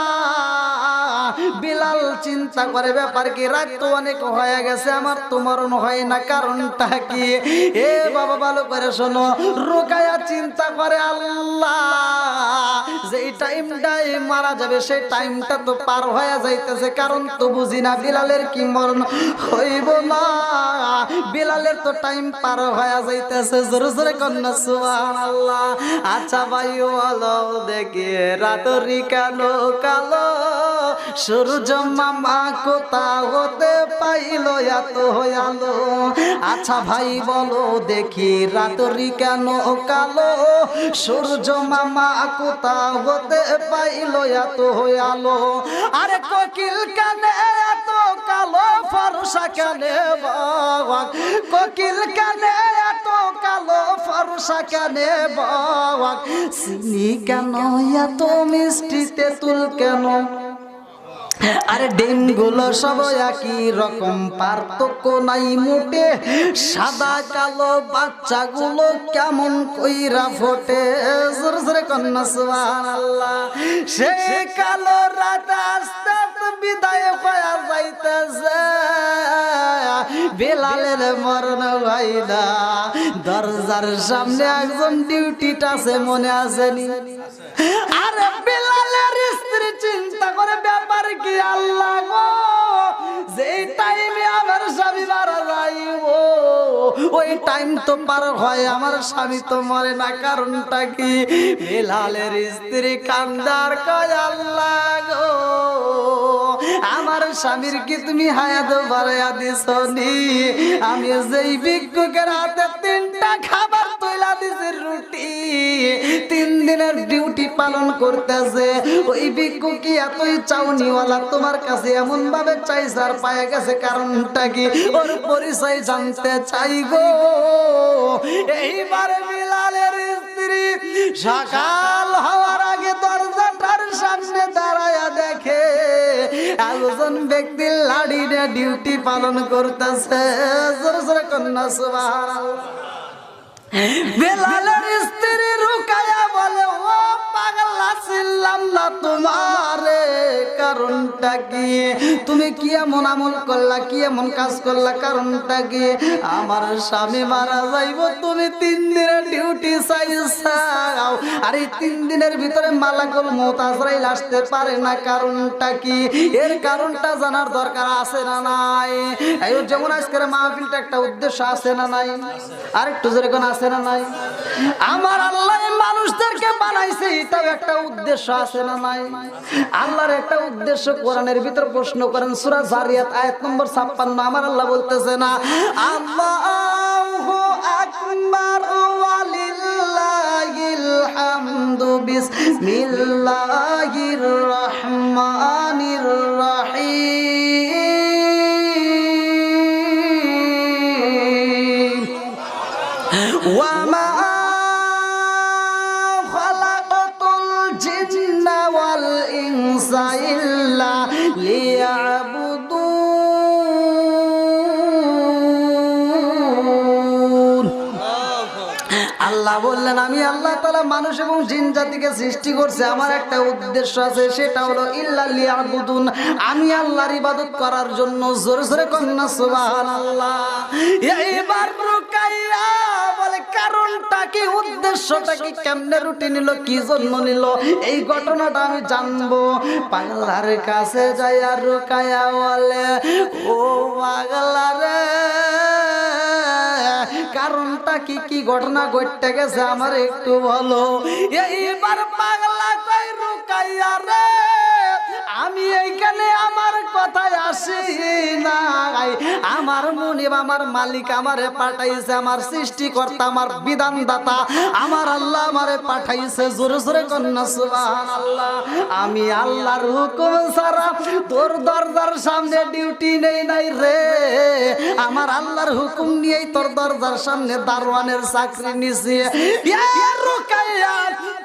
বিলাল চিন্তা করে ব্যাপার কি, রাত তো অনেক হয়ে গেছে, আমার তো মরণ হয় না, কারণটা কি? এ বাবা ভালো করে শোনো, রুকায়া চিন্তা করে আল্লাহ যেই টাইমটাই মারা যাবে সেই টাইমটা তো পার হয়ে যাইতেছে, কারণ তো বুঝি না বিলালের কি মরণ হইব না, বিলালের তো টাইম পার হয়ে যাইতেছে। জোরে জোরে কন্যা সুবহানাল্লাহ। আচ্ছা ভাই বলো দেখি রাতরি কালো কালো সূর্য মামা কোথা হতে পাইলো এত আলো? আচ্ছা ভাই বলো দেখি রাতরি কেন কালো সূর্য মামা কোথা হতে পাইলো এত আলো? আরে কোকিল কানে এত কালো ফর্সা কানে বাবা, কোকিল কানে এত কালো ফর্সা কানে বাবা, চিনি কেন এত মিষ্টি তেঁতুল কেন? আরে ডিমগুলো সব একই রকম, পার্থক্য নাই মোটে, সাদা কালো বাচ্চাগুলো কেমন কইরা ফোটে। জোরে জোরে কন্যা সুবহানাল্লাহ। সে কালো রাত আস্তে আস্তে বিদায় হয়ে যাইতেছে, বিলালের মরণ হয় না। দরজার সামনে একজন ডিউটিটা আছে, মনে আসেনি? আরে বিলালের স্ত্রী চিন্তা করে ব্যাপার কি আল্লাহ গো, যে টাইমে আমার স্বামী মারা যাইব ওই টাইম তো পার হয়, আমার স্বামী তো মরে না, কারণটা কি? বিলালের স্ত্রী কান্দার কয় আল্লাহ গো আমার স্বামীর কি তুমি হায়াত বাড়াইয়া দিছনি? আমি যেই ভিক্ষুকের হাতে 3টা খাবার তুইলা দিছি, রুটি, 3 দিনের ডিউটি পালন করতেছে, ওই ভিক্ষুক কি এতই চাউনিওয়ালা তোমার কাছে এমন ভাবে চাইছে আর পায়ে গেছে? কারণটা কি? ওর পরিচয় জানতে চাই গো। এইবারে বিলালের স্ত্রী সকাল হওয়ার আগে দরজাটার সামনে দাঁড়ায়া দেখে একজন ব্যক্তি লাড়ি নিয়ে ডিউটি পালন করতেছে। জোরে জোরে কন্যা সুবহানাল্লাহ। বিলালের স্ত্রী রুকায়া বলে, ও পাগলা, ছিলাম না তোমারে, কারণটা কি? তুমি কি এমন আমল করলা, কি এমন কাজ করলা, কারণটা কি? আমার স্বামী মারা যাইব, তুমি 3 দিনের ডিউটি চাইছাও, আর এই 3 দিনের ভিতরে মালাকুল মউত আজরাইল আসতে পারে না, কারণটা কি? এর কারণটা জানার দরকার আছে না নাই? এই যেমন আজকের মাহফিলটা একটা উদ্দেশ্য আছে না নাই? আর একটু যেরকম আছে না নাই? আমার আল্লাহ মানুষদেরকে বানাইছে, এটাও একটা উদ্দেশ্য আছে না নাই? আল্লাহর একটা উদ্দেশ্য কোরআনের ভিতর প্রশ্ন করেন সূরা জারিয়াত আয়াত নম্বর 56। আমার আল্লাহ বলতেছে না, আল্লাহু আকবার ওয়ালিল্লাহিল হামদু বিসমিল্লাহির রহমানির রহিম ওয়া মা খালাকাতুল জিন্না ওয়াল ইনসা ইল্লা লিয়াবুদুন। আল্লাহ বললেন, আমি আল্লাহ তাআলা মানুষ এবং জিন জাতিকে সৃষ্টি করছে, আমার একটা উদ্দেশ্য আছে, সেটা হলো ইল্লা লিয়াবুদুন, আমি আল্লাহর ইবাদত করার জন্য। জোরে জোরে কন্যা সুবহানাল্লাহ। এইবার রুকাইয়া বলে, কারণটা কি, উদ্দেশ্যটা কি, কেমনে রুটি নিল, কি জন্য নিল, এই ঘটনাটা আমি জানবো। পাগলার কাছে যাইয়া রুকাইয়া বলে, ও পাগলা রে, কারণটা কি, কি ঘটনা ঘটতে গেছে আমার একটু বলো। এইবার পাগলা কই, রুকাইয়া রে, আমি এইখানে আমার কথায় আসি নাই, আমার মুনিব, আমার মালিক আমারে পাঠাইছে, আমার সৃষ্টিকর্তা, আমার বিধানদাতা, আমার আল্লাহ আমারে পাঠাইছে। জোরে জোরে কন্যা সুবহানাল্লাহ। আমি আল্লাহর হুকুম ছাড়া তোর দরজার সামনে ডিউটি নেই নাই রে, আমার আল্লাহর হুকুম নিয়েই তোর দরজার সামনে দারোয়ানের চাকরি নিছি। রুকাইয়া,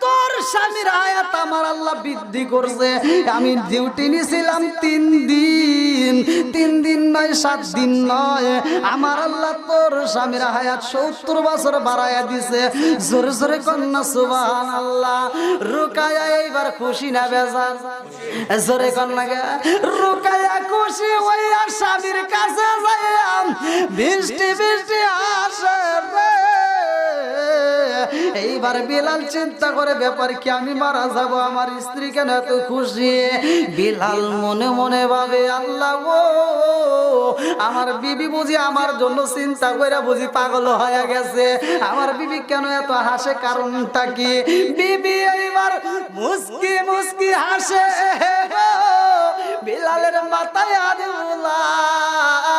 তোর স্বামীর হায়াত আমার আল্লাহ বৃদ্ধি করছে, আমি ডিউটি নিছিলাম 3 দিন, 3 দিন নয়, 7 দিন নয়, আমার আল্লাহ তোর স্বামীর হায়াত 70 বছর বাড়াইয়া দিছে। জোরে জোরে কন্যা সুবহানাল্লাহ। রুকাইয়া এইবার খুশি না বেজার? জোরে কন্যা গে। রুকাইয়া খুশি হইয়া স্বামীর কাছে যাইয়া বৃষ্টি বৃষ্টি আসে রে। এইবার বিলাল চিন্তা করে, ব্যাপার কি, আমি মারা যাব, আমার স্ত্রী কেন এত খুশি? বিলাল মনে মনে ভাবে, আল্লাহ ও, আমার বিবি বুঝি আমার জন্য চিন্তা করে বুঝি পাগল হয়ে গেছে, আমার বিবি কেন এত হাসে, কারণটা কি? বিবি এইবার মুস্কি মুস্কি হাসে, বিলালের মাথায় হাত বুলায়,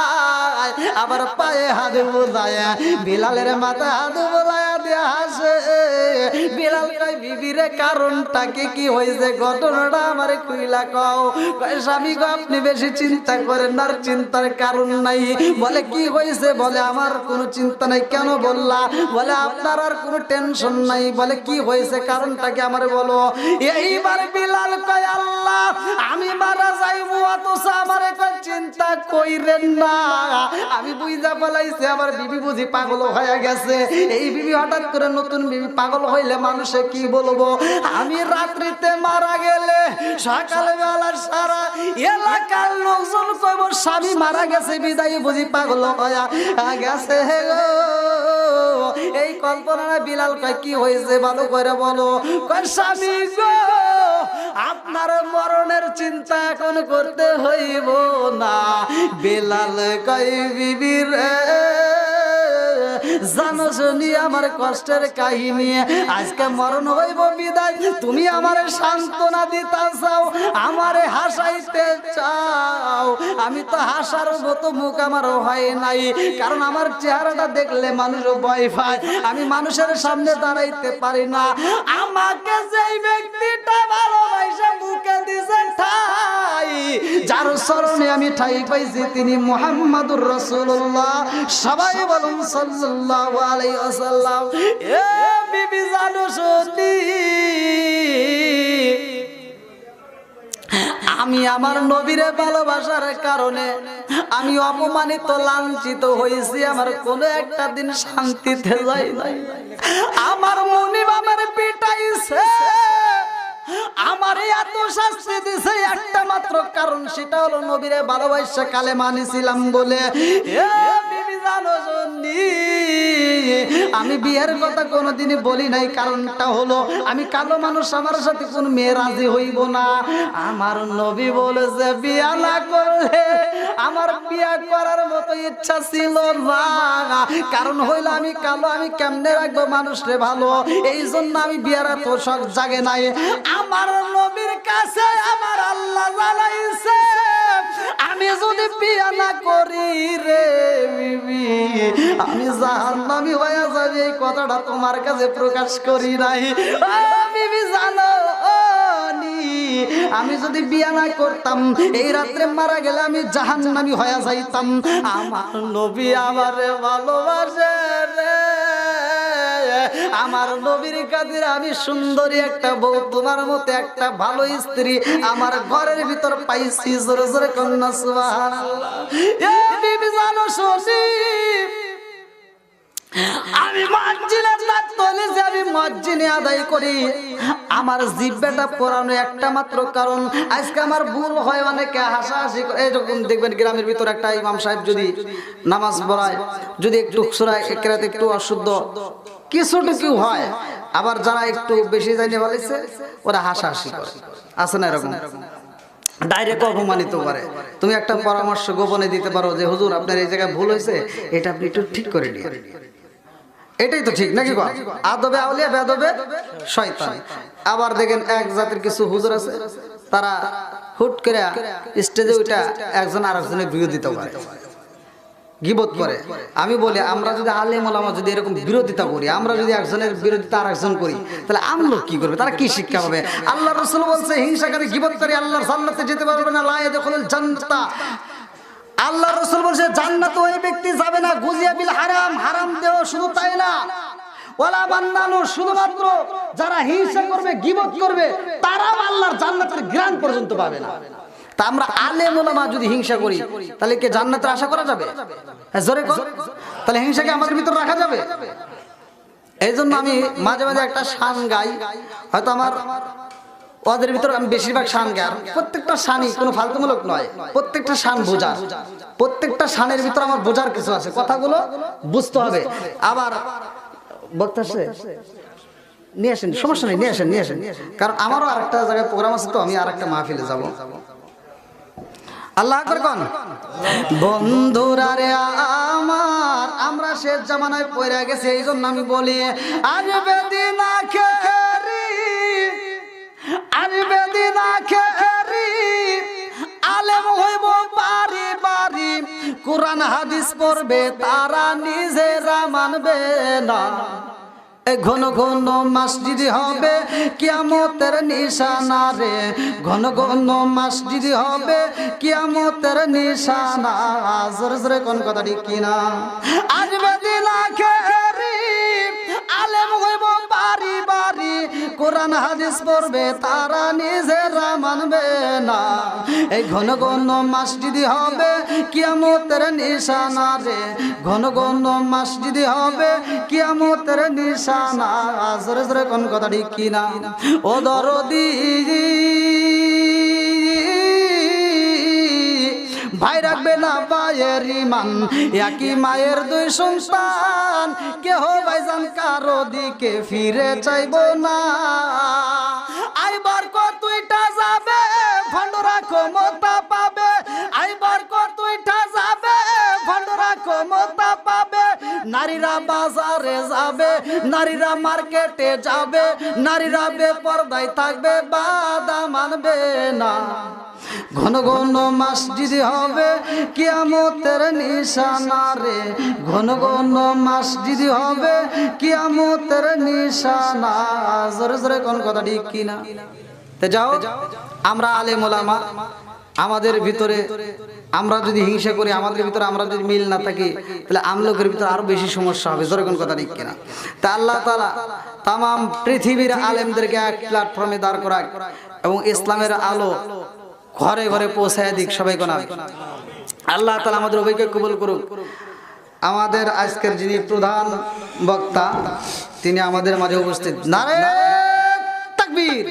আবার পায়ে হাত বুলায়, বিলালের মাথায় হাত বুলায় দিয়ে হাসে। বিলাল কই, বিবিরে কারণটা কি হয়েছে, ঘটনাটা আমারে কইলা কও। কয়, স্বামী গো, আপনি বেশি চিন্তা করেন না, চিন্তার কারণ নাই। বলে, কি হয়েছে? বলে, আমার কোনো চিন্তা নাই। কেন বললা? বলে, আপনার আর কোনো টেনশন নাই। বলে, কি হয়েছে, কারণটা কি আমারে বলো। এইবার বিলাল কয়, আল্লাহ, আমি মারা যাইব, অথচ আমারে কয় চিন্তা কইরেন না, আমি বুঝা বলাইছি আমার বিবি বুঝি পাগল হয়ে গেছে। এই বিবি হঠাৎ করে নতুন বিবি পাগল হইলে মানুষে কি বলবো? আমি রাত্রিতে মারা গেলে সকালবেলা সারা এলাকার লোকজন কইব স্বামী মারা গেছে, বিদায় বুঝি পাগল হয়ে গেছে গো। এই কল্পনা বিলাল কয়, কি হয়েছে ভালো করে বলো। কয়, স্বামী গো, আপনার মরণের চিন্তা এখন করতে হইব না। বিলাল কয়, বিবি রে, জানো শুনি আমার কষ্টের কাহিনী, আজকে মরণ হইব বিদায়, তুমি আমারে সান্ত্বনা দিতে চাও, আমারে হাসাইতে চাও। আমি তো হাসার মতো মুখ আমারও হয় নাই, কারণ আমার চেহারাটা দেখলে মানুষ ভয় পায়, আমি মানুষের সামনে দাঁড়াইতে পারি না। আমাকে যেই ব্যক্তিটা ভালোবাসা বুকে দিছে ঠাই, যার চরণে আমি ঠাই পাইছি তিনি মুহাম্মাদুর রাসূলুল্লাহ। সবাই বলুন সাল্লাল্লাহু আলাইহি ওয়াসাল্লাম। এ বিবি জানো শুনি, আমি আমার নবীরে ভালোবাসার কারণে আমি অপমানিত লাঞ্ছিত হয়েছি, আমার কোনো একটা দিন শান্তিতে যাই নাই। আমার মুনিব আমার পিটাইছে, আমার এত শাস্তি দিছে একটা মাত্র কারণ, সেটা হলো নবীরে ভালোবাসা কালেমা নিছিলাম বলে। এ বিবি জানো শুনি, আমি বিয়ের কথা কোনোদিনই বলি নাই, কারণটা হলো আমি কালো মানুষ, আমার সাথে কোন মেয়ে রাজি হইব না। আমার নবী বলেছে বিয়া না করলে আমার বিয়া করার মতো ইচ্ছা ছিল না, কারণ হইলো আমি কালো, আমি কেমনে রাখবো মানুষরে ভালো, এই জন্য আমি বিয়ার এত শখ জাগে নাই। আমার নবীর কাছে আমার আল্লাহ জানাইছে আমি যদি বিয়া না করি রে বিবি আমি জাহান্নামী হয়ে যাবে, এই কথাটা তোমার কাছে প্রকাশ করি নাই। বিবি জানো আমি যদি বিয়া না করতাম এই রাত্রে মারা গেলে আমি জাহান্নামী হয়ে যাইতাম। আমার নবী আমারে ভালোবাসে রে, আমার নবীর কাদের আমি সুন্দরী একটা বউ, তোমার মতো একটা ভালো স্ত্রী আমার ঘরের ভিতর পাইছি। জোরে জোরে কন্যা সুবহানাল্লাহ। এ বিবি জানো শুনি, আমি মসজিদের তলে যে আমি মসজিদে আদায় করি, আমার জিহ্বাটা পোড়ানো একটা মাত্র কারণ, আজকে আমার ভুল হয়, অনেকে হাসাহাসি করে। এরকম দেখবেন গ্রামের ভিতর একটা ইমাম সাহেব যদি নামাজ পড়ায়, যদি একটু সুরায় একরাতে একটু অশুদ্ধ কিছুটুকু হয়, আবার যারা একটু বেশি জানিয়ে বলেছে ওরা হাসাহাসি করে, আছে না এরকম, ডাইরেক্ট অপমানিত করে। তুমি একটা পরামর্শ গোপনে দিতে পারো যে হুজুর আপনার এই জায়গায় ভুল হয়েছে, এটা আপনি একটু ঠিক করে নিন, এটাই তো ঠিক নাকি? আদবে আউলিয়া বেদবে শয়তান। আবার দেখেন এক জাতের কিছু হুজুর আছে, তারা হুট করে স্টেজে ওইটা একজন আরেকজনের বিরোধিতা করে, গীবত করে। আমি বলি আমরা যদি আলেম ওলামা যদি এরকম বিরোধিতা করি, আমরা যদি একজনের বিরোধিতা আরেকজন করি, তাহলে আমলো কি করবে, তারা কি শিক্ষা পাবে? আল্লাহ রাসূল বলছে হিংসাকারী গীবতকারী আল্লাহর জান্নাতে যেতে পারবে না, লা ইয়াদখুলুল জান্নাতা। আল্লাহ রাসূল বলছে জান্নাতে ওই ব্যক্তি যাবে না গুজিয়া বিল হারাম, হারাম দেহ, শুধু তাই না ওয়ালা বান্নানু, শুধুমাত্র যারা হিংসা করবে গীবত করবে তারাও আল্লাহর জান্নাতের ঘ্রাণ পর্যন্ত পাবে না। তা আমরা আলেম ওলামা যদি হিংসা করি তাহলে কি জান্নাতের আশা করা যাবে? জোরে কর, তাহলে হিংসাকে আমাদের ভিতর রাখা যাবে? এই জন্য আমি মাঝে মাঝে একটা শান গাই, হয়তো আমার ওদের ভিতর আমি বেশিরভাগ শান গাই, প্রত্যেকটা শানই কোনো ফালতুমূলক নয়, প্রত্যেকটা শান বোঝার, প্রত্যেকটা শানের ভিতর আমার বোঝার কিছু আছে, কথাগুলো বুঝতে হবে। আবার বক্তা নিয়ে আসেন, সমস্যা নেই, নিয়ে আসেন, নিয়ে আসেন, কারণ আমারও আরেকটা জায়গায় প্রোগ্রাম আছে, তো আমি আরেকটা মাহফিলে যাব। আল্লাহ আকবার কোন বন্ধুরা রে আমার, আমরা শেষ জামানায় পড়ে গেছি, এই জন্য আমি বলি আসবে দিন আখেরি, আসবে দিন আখেরি, আলেম হইব বাড়ি বাড়ি, কোরআন হাদিস পড়বে তারা নিজেরা মানবে না, ঘন ঘন মসজিদ হবে কিয়ামতের নিশানা রে, ঘন ঘন মসজিদ হবে কিয়ামতের নিশানা। জোরে জোরে কোন কথা ঠিক কিনা? আসবে দিন আখেরি, আলেম হইব বাড়ি বাড়ি, কোরআন হাদিস পড়বে তারা নিজেরা মানবে না, এই ঘন ঘন মসজিদ হবে কিয়ামতের নিশানা রে, ঘন ঘন মসজিদ হবে কিয়ামতের নিশানা। জোরে জোরে কোন কথা ঠিক কিনা? ও দরদি ভাই রাখবে না ভাইয়ের ইমান, একই মায়ের দুই সন্তান, কেহ ভাইজান কারো দিকে ফিরে চাইব না, আইবার কতইটা যাবে ভণ্ডরা ক্ষমতা পাবে, আইবার কতইটা যাবে ভণ্ডরা ক্ষমতা পাবে, নারীরা বাজারে যাবে, নারীরা মার্কেটে যাবে, নারীরা বেপরদায় থাকবে, বাধা মানবে না। ঘন ঘন মসজিদ হবে কিয়ামতের নিশানা রে, ঘন ঘন মসজিদ হবে কিয়ামতের নিশানা। জোরে জোরে কোন কথা ঠিক কিনা? তে যাও, আমরা আলেম ওলামা, আমাদের ভিতরে আমরা যদি হিংসা করি, আমাদের ভিতরে আমরা যদি মিল না থাকি, তাহলে আমলোকের ভিতরে আরো বেশি সমস্যা হবে। জোরে কোন কথা ঠিক কিনা? তা আল্লাহ তাআলা তামাম পৃথিবীর আলেমদেরকে এক প্ল্যাটফর্মে দাঁড় করাক এবং ইসলামের আলো ঘরে ঘরে পৌঁছায় দিক। সবাই কোন আল্লাহ তাআলা আমাদের উভয়কে কবুল করুক। আমাদের আজকের যিনি প্রধান বক্তা তিনি আমাদের মাঝে উপস্থিত। নারে তাকবীর।